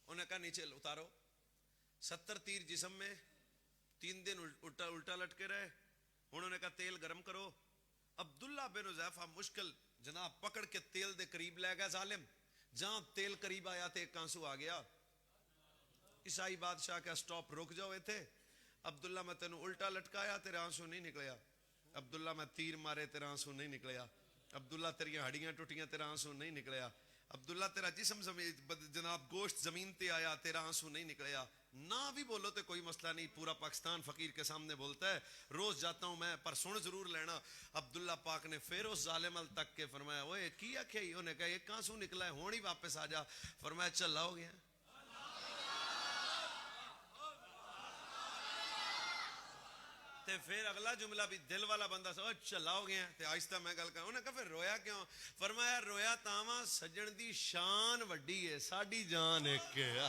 Speaker 1: انہیں کہا نیچے اتارو. 70 تیر جسم میں 3 دن الٹا لٹکے رہے. انہوں نے کہا تیل گرم کرو. عبداللہ بن حذیفہ مشکل جناب پکڑ کے تیل دے قریب لے گیا ظالم. جہاں تیل قریب آیا تو ایک آنسو آ گیا. عیسائی بادشاہ کا سٹاپ رک جاؤ تھے. عبداللہ میں تینوں الٹا لٹکایا تیرے آنسو نہیں نکلیا. عبداللہ میں تیر مارے تیرا آنسو نہیں نکلیا. عبداللہ تیری ہڈیاں ٹوٹیاں تیرا آنسو نہیں نکلیا. عبداللہ تیرا جسم جناب گوشت زمین تے آیا تیرا آنسو نہیں نکلیا. نہ بھی بولو تو کوئی مسئلہ نہیں, پورا پاکستان فقیر کے سامنے بولتا ہے, روز جاتا ہوں میں پر سن ضرور لینا. عبداللہ پاک نے پھر اس ظالم ال تک کے فرمایا اوے کی آکھیا ہی؟ انہیں کہا ایک آنسو نکلا ہے ہونی واپس آ جا. فرمایا چلا ہو گیا. تے پھر اگلا جملہ بھی دل والا بندہ سو چلا ہو گیا. تے آہستہ میں گل کہا انہیں کہا پھر رویا کیوں؟ فرمایا رویا تاواں سجن دی شان وڈی ہے ساڈی جان ایک ہے.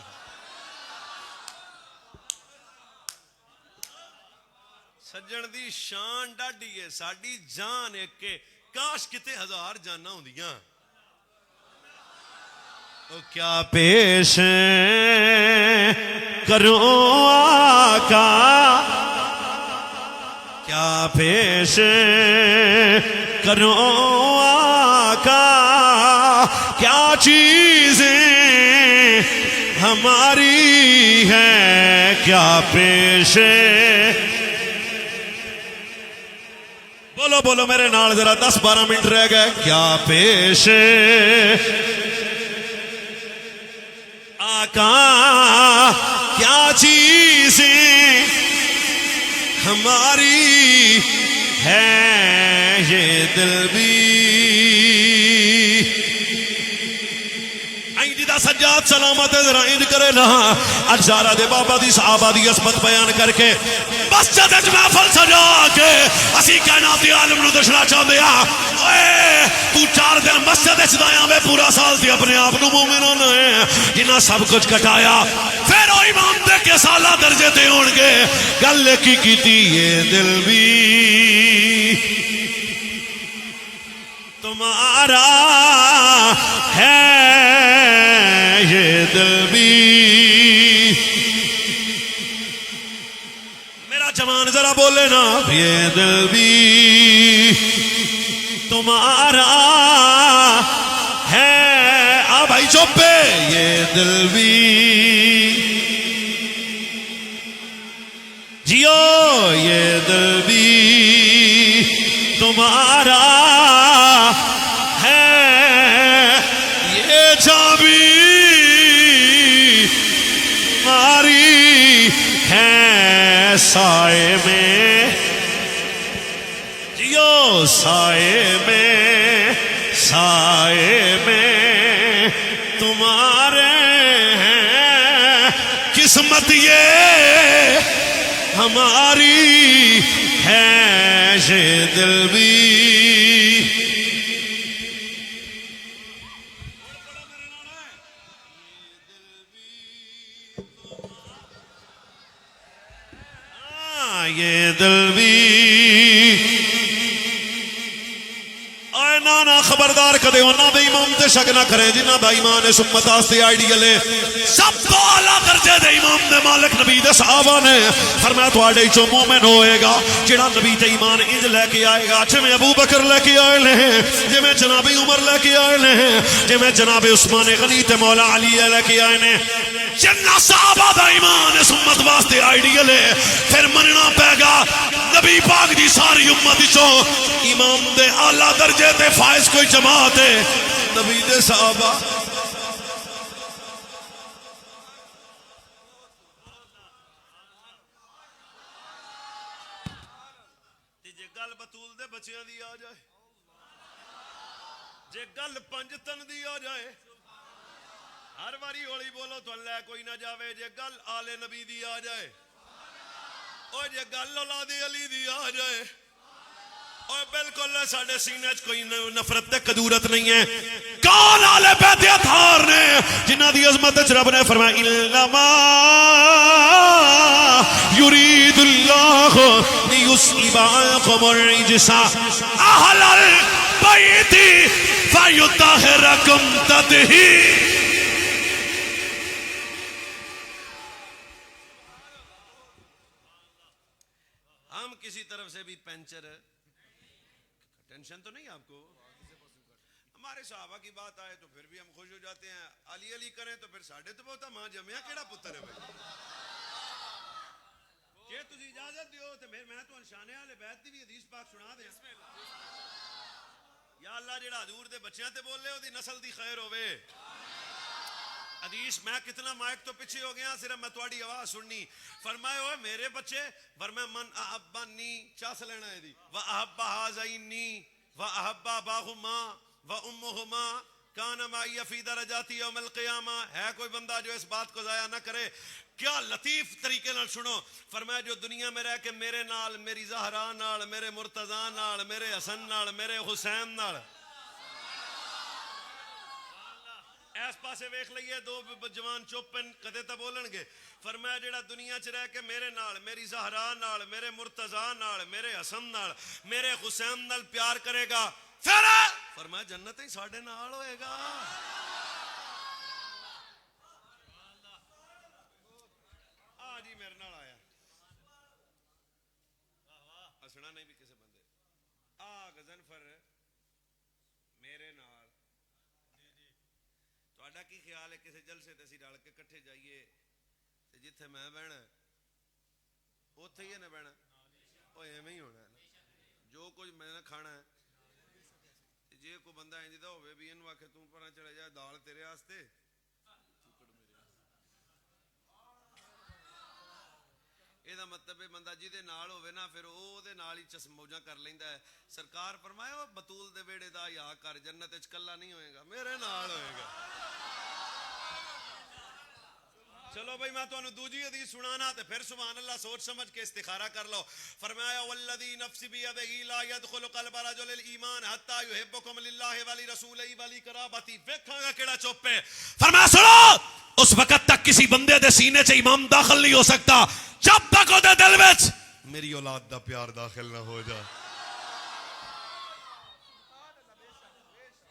Speaker 1: سجن دی شان ڈاڈی ہے ساڈی جان ایک ہے. کاش کتے 1000 جانا ہوندیاں. او کیا پیش کروں آقا, کیا پیش کروں آقا, کیا چیزیں ہماری ہیں, کیا پیش. بولو بولو میرے نال ذرا 10-12 منٹ رہ گئے. کیا پیش آقا, کیا چیزیں ہماری ہے, یہ دل بھی. دا سجاد سلامت ذرا انج کرے نا اجزارہ دے بابا دی صحابہ دی عصمت بیان کر کے مسجد اچ محفل سجا کے اسی کائناتی عالم نو دسنا چاہندے ہاں. اوئے تو 4 دن مسجد اچ دایا میں پورا سال تے اپنے آپ نو مومن نے جنہاں سب کچھ کٹایا پھر او امام دے کے سالہ درجے تے ہون گے. گل کی کیتی یہ دل بھی تمہارا ہے, یہ دل بھی. میرا جوان ذرا بولے نا یہ دل بھی تمہارا ہے. آ بھائی چپ ہے. یہ دل بھی جیو, یہ دل بھی تمہارا ہے, یہ چابی ہماری ہے. سائے میں جیو, سائے میں, سائے میں تمہارے ہیں. قسمت یہ ہماری ہے, یہ دل بھی. یہ دل بھی. اے نانا خبردار کدے انہاں دے امام تے شک نہ کرے جنہاں دا ایمان اس امت واسطے آئیڈیل ہے. سب تو اعلیٰ درجے دے امام دے مالک نبی دے صحابہ نے فرمایا تواڈے وچوں مومن ہوئے گا جڑا نبی تے ایمان انج لے کے آئے گا جویں ابو بکر لے کے آئے ہیں, جویں جناب عمر لے کے آئے ہیں, جویں جناب عثمان غنی تے مولا علی لے کے آئے ہیں. جنہ صحابہ دا ایمان اس امت واسطے آئیڈیل ہے پھر مننا پے گا نبی پاک دی ساری امت چوں امام دے اعلیٰ درجے تے فائز کوئی جماعت ہے نبی دے صحابہ. جے گل بطول دے بچیاں دی آ جائے, جے گل پنج تن دی آ جائے, ہر باری ہولی بولو تو اللہ کوئی نہ جاوے جے گل آل نبی دی آ جائے اور جے گل اولاد علی دی آ جائے اور بالکل ساڑھے سینے کوئی نفرت تے قدورت نہیں ہے. کون آل بیت اطہار نے جنہ دی عظمت رب نے فرمایا انما یرید اللہ لیذہب عنکم الرجس اہل البیت فیطہرکم تطہیرا. ہم کسی طرف سے بھی پینچر ٹینشن تو نہیں آپ کو. ہمارے صحابہ کی بات آئے تو پھر بھی ہم خوش ہو جاتے ہیں. علی علی کریں تو پھر ساڑھے تو بہتا ماں جمعہ کیڑا پتر ہے بھائی کہ تجھے اجازت دیو تو میں تو انشانے والے بیت دی بھی حدیث پاک سنا دیں. یا اللہ جڑا حضور دے بچیاں تے بول لے او دی نسل دی خیر ہوئے. حدیث میں کتنا مائک تو پیچھے ہو گیا صرف میں تواڈی آواز سننی. فرمائے ہوئے میرے بچے فرمائے من احبنی چاس لینا ہے دی و احب ہذینی و احب اباہما و امہما کان معی فی درجات یوم القیامہ. ہے کوئی بندہ جو اس بات کو ضائع نہ کرے. کیا لطیف طریقے نال سنو. فرمایا جو دنیا میں رہ کے میرے نال میری زہرا نال میرے مرتضیٰ نال میرے حسن نال میرے حسین نال ایس پاسے ویکھ لئیے دو جوان چوپن کدے تا بولن گے. فرمایا جڑا دنیا چ رہ کے میرے نال میری زہرا نال میرے مرتضیٰ نال میرے حسن نال میرے حسین نال پیار کرے گا پھر فرمایا جنت ہی ساڑھے نال ہوئے گا. آج ہی میرے نال آیا ہسنا نہیں بھی کسے بندے غضنفر میرے نال تہاڈا کی خیال ہے کسی جلسے تے اسی رل کے کٹھے جائیے تے جتھے میں بہنا اوتھے ہی ہے نہ بہنا او ایویں ہی ہونا ہے جو کچھ میں نے کھانا ہے. جے کو بندہ انج دا ہوے بھی اینو آکھے تو پرا چڑھ جا دال تیرے واسطے اے دا مطلب ہے بندہ جیدے نال ہوے نا پھر او دے نال ہی چس موجاں کر لیندا ہے. سرکار فرمایا او بطول دے ویڑے دا یا کر جنت وچ کلا نہیں ہوئے گا میرے نال ہوئے گا. چلو بھائی میں تو انہوں دوجی حدیث سنانا تے پھر سبحان اللہ سوچ سمجھ کے استخارہ کر لو. فرمایا والذی نفس بیدہ لا يدخل قلب رجل الایمان حتی یحبکم للہ ولی رسولہ ولی قرابتی. ویکھاں گا کیڑا چپ ہے. فرمایا سنو اس وقت تک کسی بندے دے سینے چ ایمان داخل نہیں ہو سکتا جب تک او دے دل وچ میری اولاد دا پیار داخل نہ ہو جائے.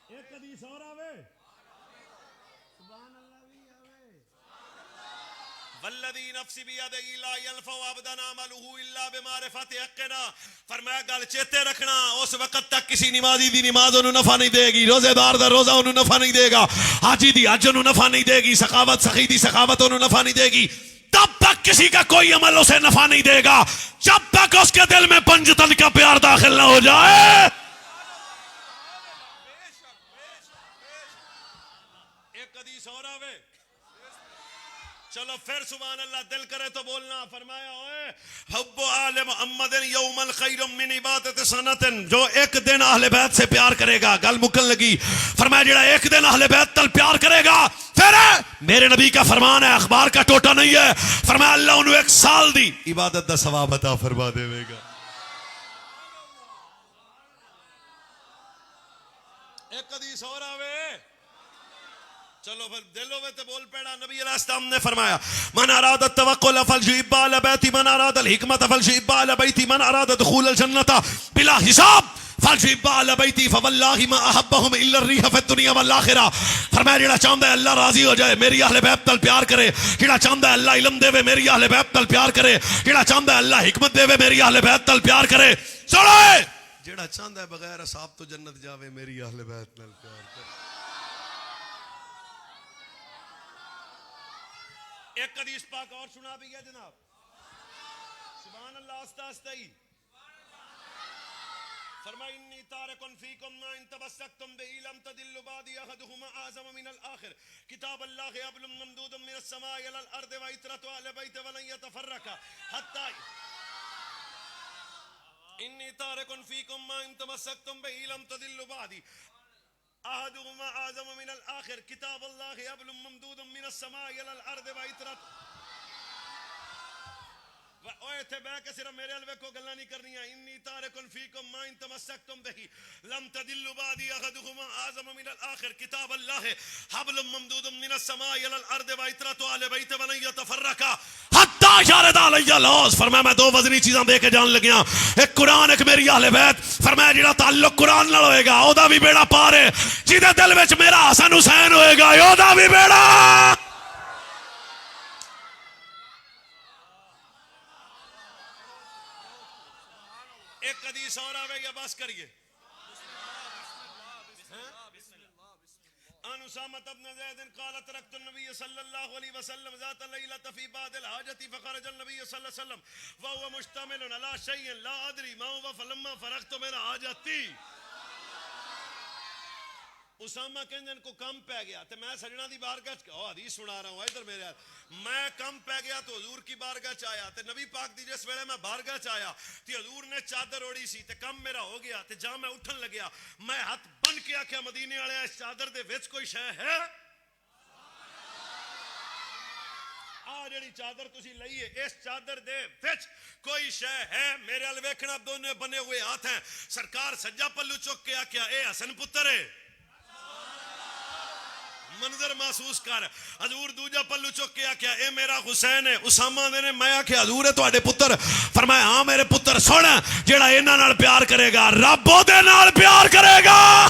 Speaker 1: ایک حدیث اور آوے سبحان اللہ بھی آوے والذی نفس بیدہ لا ينفع عبدا عمله الا بمعرفت حقنا. فرمایا گل چیتے رکھنا اس وقت تک کسی نمازی دی نماز انہوں نفع نہیں دے گی روزے دار دا روزہ انہوں نفع نہیں دے گا حاجی دی حج انہوں نفع نہیں دے گی سخاوت سخی دی سخاوت انہوں نفع نہیں دے گی. تب تک کسی کا کوئی عمل اسے نفع نہیں دے گا جب تک اس کے دل میں پنجتن کا پیار داخل نہ ہو جائے. ایک حدیث اور آوے چلو پھر سبحان اللہ دل کرے تو بولنا. فرمایا ہوئے حب آل محمد یوم الخیر من عبادت سنت. جو ایک دن اہل بیت سے پیار کرے گا گل مکن لگی. فرمایا جڑا ایک دن اہل بیت تل پیار کرے گا پھر میرے نبی کا فرمان ہے اخبار کا ٹوٹا نہیں ہے. فرمایا اللہ انہوں ایک سال دی عبادت دا ثواب عطا فرما دے گا. ایک حدیث اور آوے چلو پھر دل ہوئے تے بول پیڑا. نبی علیہ السلام نے فرمایا من اراد التوکل فلجب علی بیتی من اراد الحکمت فلجب علی بیتی من اراد دخول الجنت بلا حساب فلجب علی بیتی فواللہ ما احبہم الا الریح فی الدنیا والآخرہ. فرمایا جڑا چاہندا ہے اللہ راضی ہو جائے میری اہل بیت نال پیار کرے. جڑا چاہندا ہے اللہ علم دے میری اہل بیت نال پیار کرے. جڑا چاہندا ہے اللہ حکمت دے میری اہل بیت نال پیار کرے. سنو جڑا چاہندا ہے بغیر حساب تو جنت جاوے میری اہل بیت نال پیار کرے. ایک حدیث پاک اور سنا بھی ہے جناب سبحان اللہ آستہ آستہ ہی. فرمایا انی تارکن فیکم ما ان تمسکتم بہ لم تضلوا بعدی احدہما اعظم من الآخر کتاب اللہ حبل ممدود من السماء الی الارض وعطرۃ اہل بیت ولن یتفرقا حتی انی تارکن فیکم ما ان تمسکتم بہ لم تضلوا بعدی. احدهما اعظم من الاخر کتاب اللہ حبل ممدود من السماء الى الارض وعطرۃ. اوے تھے بہ کے صرف میرے الوے کو گلاں نہیں کرنی ہیں. انی تارکن فیکم ما ان تمسکتم بہ لم تضلوا بعدی احدهما اعظم من الاخر کتاب اللہ حبل ممدود من السماء الى الارض وعطرۃ اہل بیت ولن یتفرقا حتی یرد علی اللوز. فرمایا میں دو وزنی چیزاں دے کے جان لگیاں, ایک قرآن ایک میری اہل بیت. فرمایا جڑا تعلق قرآن نال ہوئے گا او دا بھی بیڑا پار ہے, جدے دل وچ میرا حسن حسین ہوئے گا او دا بھی بیڑا. ایک حدیث اور آوے یا بس کریے. ان اسامہ بن زید قال ترکت النبی صلی اللہ علیہ وسلم ذات لیلۃ فی بعض الحاجۃ فخرج النبی صلی اللہ علیہ وسلم وهو مشتمل علی شیء لا ادری ما هو فلما فرغت من حاجتی. اسامہ کہندے کو کم پہ گیا تے میں سجنا دی بارگاہ چ حدیث سنا رہا ہوں ادھر میرے, میں کم پہ گیا تو حضور کی بارگاہ چ آیا تے نبی پاک دی جس ویلے میں بارگاہ چ آیا تے حضور نے چادر اوڑی سی تے کم میرا ہو گیا تے جا میں اٹھن لگیا میں ہاتھ بن کے آکھیا مدینے والے اس چادر دے وچ کوئی شے ہے؟ آ جڑی چادر تسی لئی ہے اس چادر دے وچ کوئی شے ہے؟ میرے ال ویکھنا دونوں بنے ہوئے ہاتھ ہیں. سرکار سجا پلو چک کے آکھیا اے حسن پتر ہے, منظر محسوس کر. حضور دوجا پلو چک کے آکھیا اے میرا حسین ہے. اسامہ نے میں آکھیا حضور ہے تواڈے پتر؟ فرمایا ہاں میرے پتر. سن جیڑا انہاں نال پیار کرے گا رب اودے نال پیار کرے گا.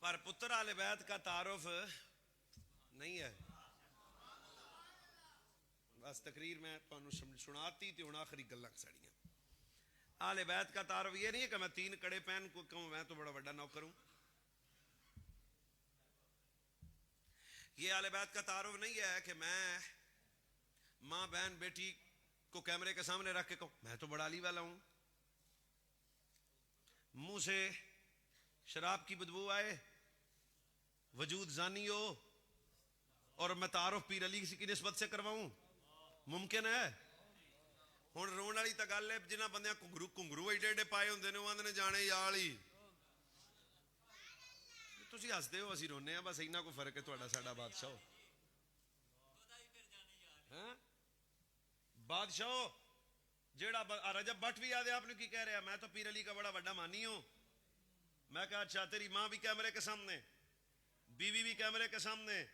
Speaker 1: پر پتر اہل بیت کا تعارف نہیں ہے. بس تقریر میں تانوں سناتی تے ہن آخری گلاں سڑیاں. اہل بیت کا تعارف یہ نہیں ہے کہ میں 3 کڑے پہن کو کہوں میں تو بڑا بڑا نوکر ہوں. یہ اہل بیت کا تعارف نہیں ہے کہ میں ماں بہن بیٹی کو کیمرے کے سامنے رکھ کے کہوں میں تو بڑا علی والا ہوں. منہ سے شراب کی بدبو آئے, وجود زانی ہو, اور میں تعارف پیر علی کی نسبت سے کرواؤں, ممکن ہے؟ ہن رون والی تا گل ہے جنہاں بندیاں کنگرو ایڈے ایڈے پائے ہوندے نے وہ آندے نے جانے یا علی. تسی ہسدے ہو اسی رونے ہیں, بس اینا کو فرق ہے تہاڈا ساڈا بادشاہ. ہاں بادشاہ جیڑا رجب بٹ بھی آدھے آپ نے کی کہہ رہا میں تو پیر علی کا بڑا بڑا مانی ہوں. میں کہا اچھا تیری ماں بھی کیمرے کے سامنے, بیوی بھی کیمرے کے سامنے,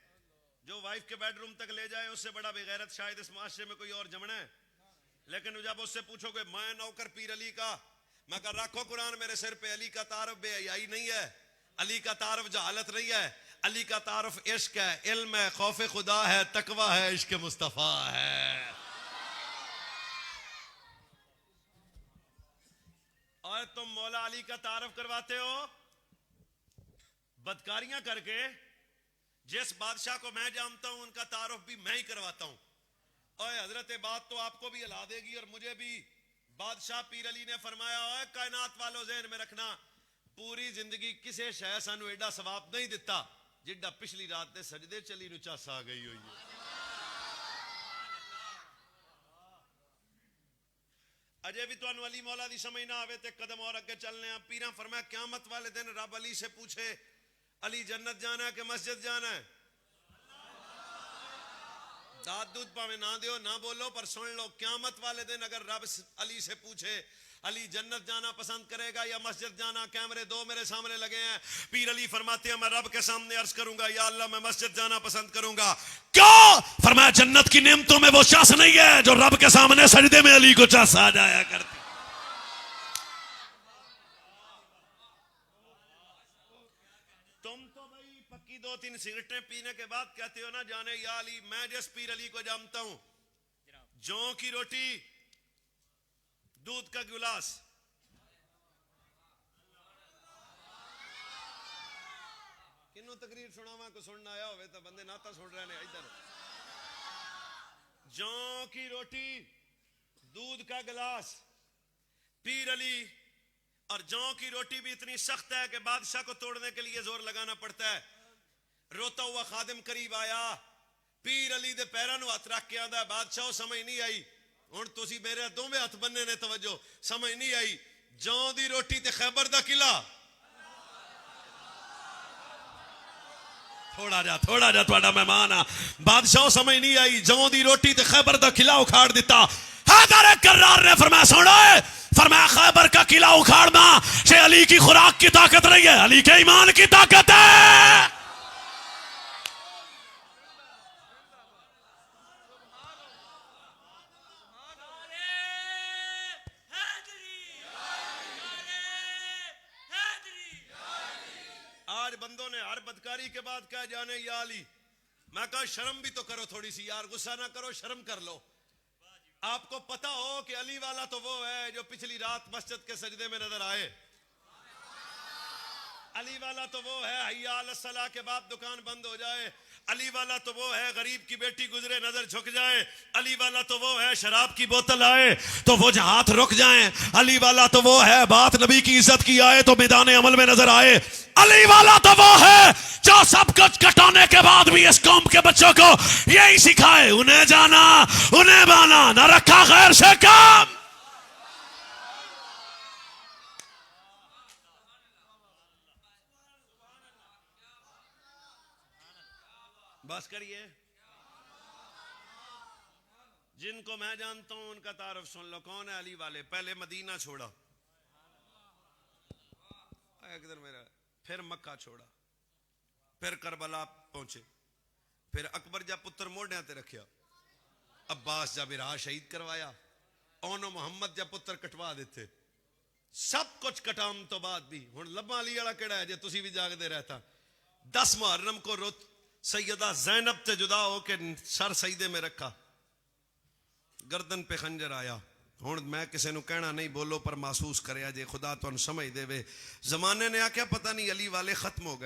Speaker 1: جو وائف کے بیڈ روم تک لے جائے اس سے بڑا بغیرت شاید اس معاشرے میں کوئی اور جمنا ہے. لیکن جب اس سے پوچھو کہ میں نوکر پیر علی کا, میں کہا رکھو قرآن میرے سر پہ. علی کا تعارف بے حیائی نہیں ہے, علی کا تعارف جہالت نہیں ہے, علی کا تعارف عشق ہے, علم ہے, خوف خدا ہے, تقوی ہے, عشق مصطفیٰ ہے. اور تم مولا علی کا تعارف کرواتے ہو بدکاریاں کر کے. جس بادشاہ کو میں جانتا ہوں ان کا تعارف بھی میں ہی کرواتا ہوں. اوے حضرت بات تو آپ کو بھی ہلا دے گی اور مجھے بھی. بادشاہ پیر علی نے فرمایا اوے کائنات والو ذہن میں رکھنا, پوری زندگی کسے شے سانو ایڈا ثواب نہیں دیتا جڈا پچھلی رات دے سجدے چلی نو چس آ گئی ہوئی ہے. اجے بھی تو علی مولا دی سمجھ نہ آوے تے قدم اور اگے چلنے ہیں. پیراں فرمایا قیامت والے دن رب علی سے پوچھے علی جنت جانا ہے کہ مسجد جانا ہے؟ داد دودھ پاوے نہ دیو نہ بولو پر سن لو, قیامت والے دن اگر رب علی سے پوچھے علی جنت جانا پسند کرے گا یا مسجد جانا؟ کیمرے 2 میرے سامنے لگے ہیں. پیر علی فرماتے ہیں میں رب کے سامنے عرض کروں گا یا اللہ میں مسجد جانا پسند کروں گا. کیوں؟ فرمایا جنت کی نعمتوں میں وہ چس نہیں ہے جو رب کے سامنے سجدے میں علی کو چس آ جایا کرتی. تم تو بھائی پکی 2-3 سگریٹیں پینے کے بعد کہتے ہو نا جانے یا علی. میں جس پیر علی کو جانتا ہوں جوں کی روٹی, دودھ کا گلاس, کنوں تقریر سناواں کو سننا آیا ہوئے تو بندے ناتا سن رہے ہیں ادھر. جوں کی روٹی, دودھ کا گلاس, پیر علی. اور جوں کی روٹی بھی اتنی سخت ہے کہ بادشاہ کو توڑنے کے لیے زور لگانا پڑتا ہے. روتا ہوا خادم قریب آیا, پیر علی دے پیراں نو ہاتھ رکھ کے آندا بادشاہ سمجھ نہیں آئی ہن تسی میرے دوویں ہاتھ بننے نے توجہ سمجھ نہیں آئی جوں دی روٹی تے خیبر دا قلعہ تھوڑا جا تھوڑا مہمان آ بادشاہ سمجھ نہیں آئی جوں دی روٹی تے خیبر دا قلعہ اکھاڑ دیتا حیدر کرار نے فرمایا سنو فرمایا خیبر کا قلعہ اکھاڑنا یہ علی کی خوراک کی طاقت نہیں ہے علی کے ایمان کی طاقت ہے آج بندوں نے ہر بدکاری کے بعد کہا جانے یا علی میں کہا شرم بھی تو کرو تھوڑی سی یار غصہ نہ کرو شرم کر لو آپ کو پتا ہو کہ علی والا تو وہ ہے جو پچھلی رات مسجد کے سجدے میں نظر آئے علی والا تو وہ ہے حی علی الصلاۃ کے بعد دکان بند ہو جائے علی والا تو وہ ہے غریب کی بیٹی گزرے نظر جھک جائے علی والا تو وہ ہے شراب کی بوتل آئے تو وہ ہاتھ رک جائیں علی والا تو وہ ہے بات نبی کی عزت کی آئے تو میدان عمل میں نظر آئے علی والا تو وہ ہے جو سب کچھ کٹانے کے بعد بھی اس قوم کے بچوں کو یہی سکھائے انہیں جانا انہیں بانا نہ رکھا غیر سے کام بس کریے جن کو میں جانتا ہوں ان کا تعارف سن لو کون ہے علی والے پہلے مدینہ چھوڑا پھر مکہ چھوڑا پھر کربلا پہنچے پھر اکبر جا پتر موڑیاں تے رکھیا عباس جا برا شہید کروایا اونو محمد جا پتر کٹوا دیتے سب کچھ کٹام تو بعد بھی ہن لبا علی والا کیڑا ہے جے تسی بھی جاگ دے رہتا 10 محرم کو روت سیدہ زینب تے جدا ہو کے سر سجدے میں رکھا گردن پہ خنجر آیا ہوں میں کسی نو کہنا نہیں بولو پر محسوس کریا جے خدا تو ان سمجھ دے وے زمانے نے آکیا پتہ نہیں علی والے ختم ہو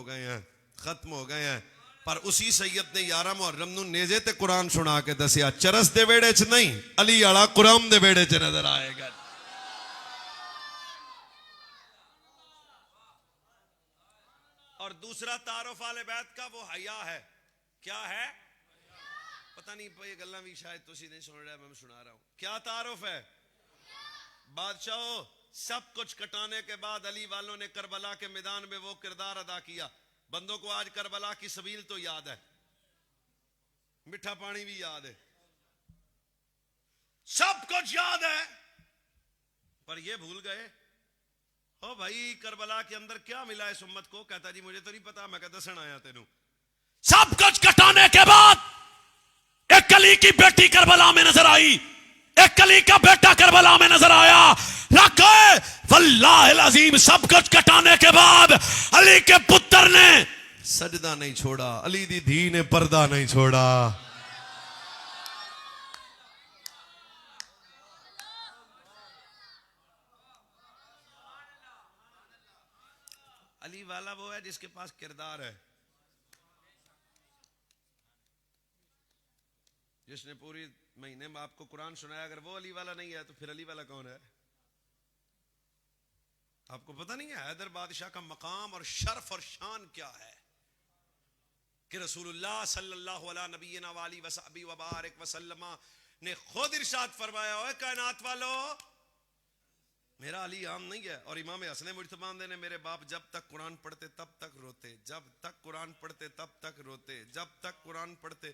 Speaker 1: گئے ہیں پر اسی سید نے 11 محرم نو نیزے تے قرآن سنا کے دسیا چرس دے ویڑے چ نہیں علی والا قرآن دے ویڑے چ نظر آئے گا اور دوسرا تعارف آل بیت کا وہ حیا ہے کیا ہے پتہ نہیں یہ گلاں بھی شاید تسی نہیں سن رہے میں سنا رہا ہوں کیا تعارف ہے بادشاہو سب کچھ کٹانے کے بعد علی والوں نے کربلا کے میدان میں وہ کردار ادا کیا بندوں کو آج کربلا کی سبیل تو یاد ہے میٹھا پانی بھی یاد ہے سب کچھ یاد ہے پر یہ بھول گئے او بھائی کربلا کے اندر کیا ملا اس امت کو کہتا جی مجھے تو نہیں پتا میں کہتا سن آیا تینوں سب کچھ کٹانے کے بعد ایک علی کی بیٹی کربلا میں نظر آئی ایک علی کا بیٹا کربلا میں نظر آیا رکھے واللہ العظیم سب کچھ کٹانے کے بعد علی کے پتر نے سجدہ نہیں چھوڑا علی دی دھی نے پردہ نہیں چھوڑا علی والا وہ ہے جس کے پاس کردار ہے جس نے پوری مہینے میں آپ کو قرآن سنایا اگر وہ علی والا نہیں ہے تو پھر علی والا کون ہے آپ کو پتہ نہیں ہے حیدر بادشاہ کا مقام اور شرف اور شان کیا ہے کہ رسول اللہ صلی اللہ علیہ نبینا والی وصحبہ وبارک وسلم نے خود ارشاد فرمایا اے کائنات والو میرا علی عام نہیں ہے اور امام حسن مجتبی نے میرے باپ جب تک قرآن پڑھتے تب تک روتے جب تک قرآن پڑھتے تب تک روتے جب تک قرآن پڑھتے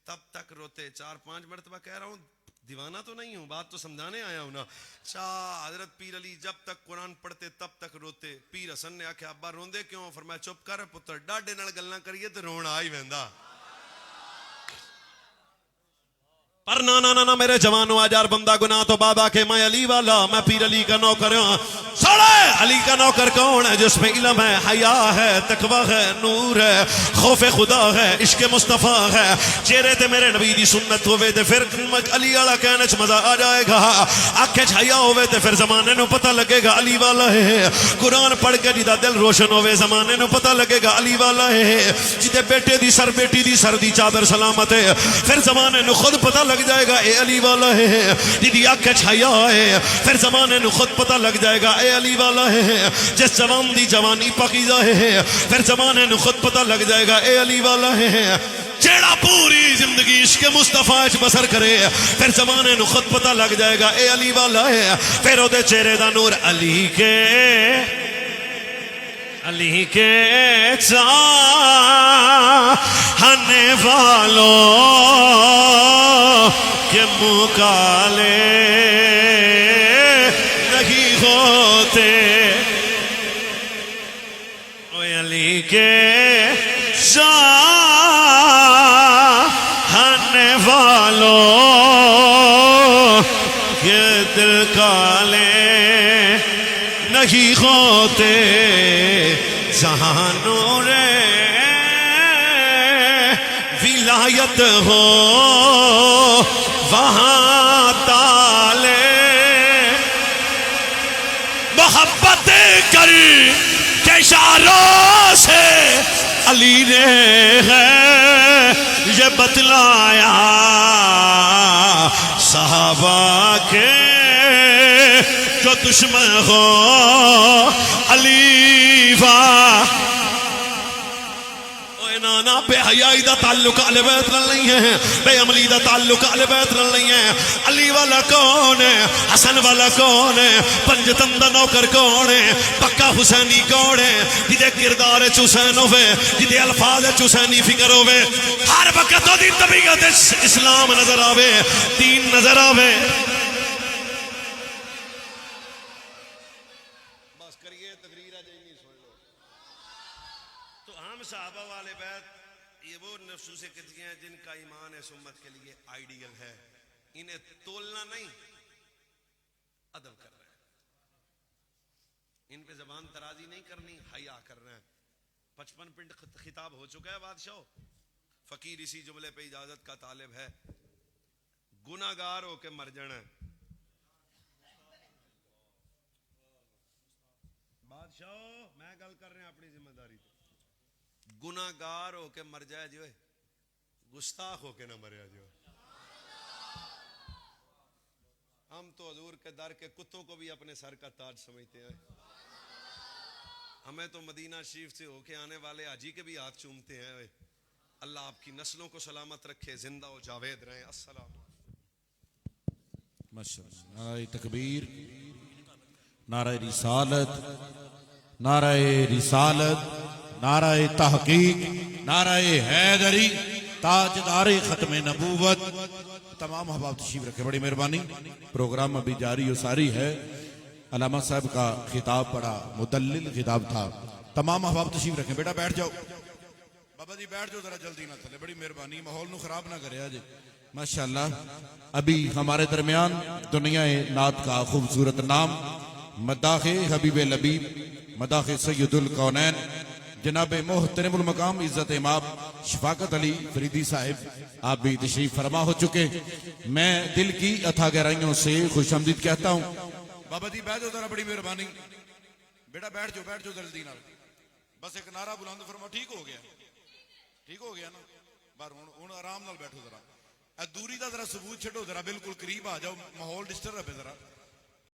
Speaker 1: تب تک روتے 4-5 مرتبہ کہہ رہا ہوں دیوانہ تو نہیں ہوں بات تو سمجھانے آیا ہوں نا حضرت پیر علی جب تک قرآن پڑھتے تب تک روتے پیر حسن نے آکھیا ابا روندے کیوں فرمایا چپ کر پتر ڈاڈے نال گلاں کریے تے رون آ ہی ویندا پر نا میرے جوانوں آج ہر بندہ گناہ تو بعد آکے میں علی والا میں پیر علی کا نوکر ہوں سوڑے علی کا نوکر کون ہے جس میں علم ہے حیا ہے تقوی ہے نور ہے خوف خدا ہے عشق مصطفیٰ ہے چہرے تے میرے نبی دی سنت ہوئے تے پھر علی والا کہنے چ مزہ آ جائے گا آنکھیں حیا ہوئے تے پھر زمانے نو پتہ لگے گا علی والا ہے قرآن پڑھ کے جدا دل روشن ہوئے زمانے نو پتہ لگے گا علی والا ہے جدے بیٹے دی سر بیٹی دی سر دی چادر سلامت ہے پھر زمانے نو خود پتہ لگ جائے گا اے علی والا ہے جدی آنکھیں حیا ہے پھر زمانے نو خود پتہ لگ جائے گا اے علی والا ہے جس جوان دی جوانی پاکیزہ ہے پھر زمانے نو خود پتہ لگ جائے گا اے علی والا ہے جیڑا پوری زندگی عشق مصطفیٰ وچ بسر کرے پھر زمانے نو خود پتہ لگ جائے گا اے علی والا ہے، پھر او دے چہرے دا نور علی کے چاہنے والوں کے مقالے نہیں ہوتے، اے علی کے چاہنے والوں کے دل کالے نہیں ہوتے، جہاں نور ولایت ہو وہاں تالے محبت کر کے اشاروں سے علی نے ہے یہ بتلایا صحابہ کے جو دشمن ہو علی نانا بے حیائی دا تعلق اہل بیت نال نہیں ہے، بے عملی دا تعلق اہل بیت نال نہیں ہے۔ علی والا کون ہے؟ حسن والا کون ہے؟ پنجتن دا نوکر کون ہے؟ پکا حسینی کون ہے؟ جدے کردار حسین ہوئے، جدے الفاظ حسینی فکر ہوئے، ہر وقت دی طبیعت اسلام نظر آوے، دین نظر آوے۔ بس کریے تقریر آجائیں گی سن لو۔ تو ہم صحابہ والے بیت یہ وہ نفسوس قدسیہ ہیں جن کا ایمان اس امت کے لیے آئیڈیل ہے، انہیں تولنا نہیں، ادب کرنا ہے، ان پہ زبان ترازی نہیں کرنی، حیا کرنا ہے۔ 55 پنڈ خطاب ہو چکا ہے بادشاہ، فقیر اسی جملے پہ اجازت کا طالب ہے، گناہگار ہو کے مر جانا ہے۔ بادشاہ میں گل کر رہے ہیں اپنی ذمہ داری تو، گناہگار ہو کے مر جائے جو ہے، گستاخ ہو کے نہ مریا جو ہے۔ ہم تو حضور کے در کے کتوں کو بھی اپنے سر کا تاج سمجھتے ہیں، ہمیں تو مدینہ شریف سے ہو کے آنے والے حاجی کے بھی ہاتھ چومتے ہیں۔ اللہ آپ کی نسلوں کو سلامت رکھے، زندہ و جاوید رہیں۔ السلام
Speaker 2: ماشاءاللہ۔ نعرہ تکبیر، نعرہ رسالت، نعرہ رسالت، نعرہ تحقیق، نعرہ حیدری، تاجدار ختم نبوت۔ تمام احباب تشریف رکھے، بڑی مہربانی۔ پروگرام ابھی جاری و ساری ہے۔ علامہ صاحب کا خطاب بڑا مدلل خطاب تھا۔ تمام احباب تشریف رکھیں، بیٹا بیٹھ جاؤ، بابا جی بیٹھ جاؤ، ذرا جلدی نہ چلے، بڑی مہربانی، ماحول نو خراب نہ کرے آج۔ ماشاءاللہ ابھی ہمارے درمیان دنیا نعت کا خوبصورت نام مداح حبیب لبیب، مداح سید الکونین، جناب محترم المقام عزت امام شفاقت علی فریدی صاحب آپ بھی تشریف فرما ہو چکے۔ میں دل کی اتھا گہرائیوں سے خوش آمدید کہتا ہوں۔ بابا جی بیٹھ جاؤ ذرا، بڑی مہربانی، بیٹا بیٹھ جاؤ، بیٹھ جاؤ جلدی نال، بس ایک نعرہ بلند فرما۔ ٹھیک ہو گیا، ٹھیک ہو گیا نا؟ بار ہوں آرام نال بیٹھو، ذرا دوری دا ذرا ثبوت چھڈو، ذرا بالکل قریب آ جاؤ، ماحول ڈسٹرب ہے ذرا۔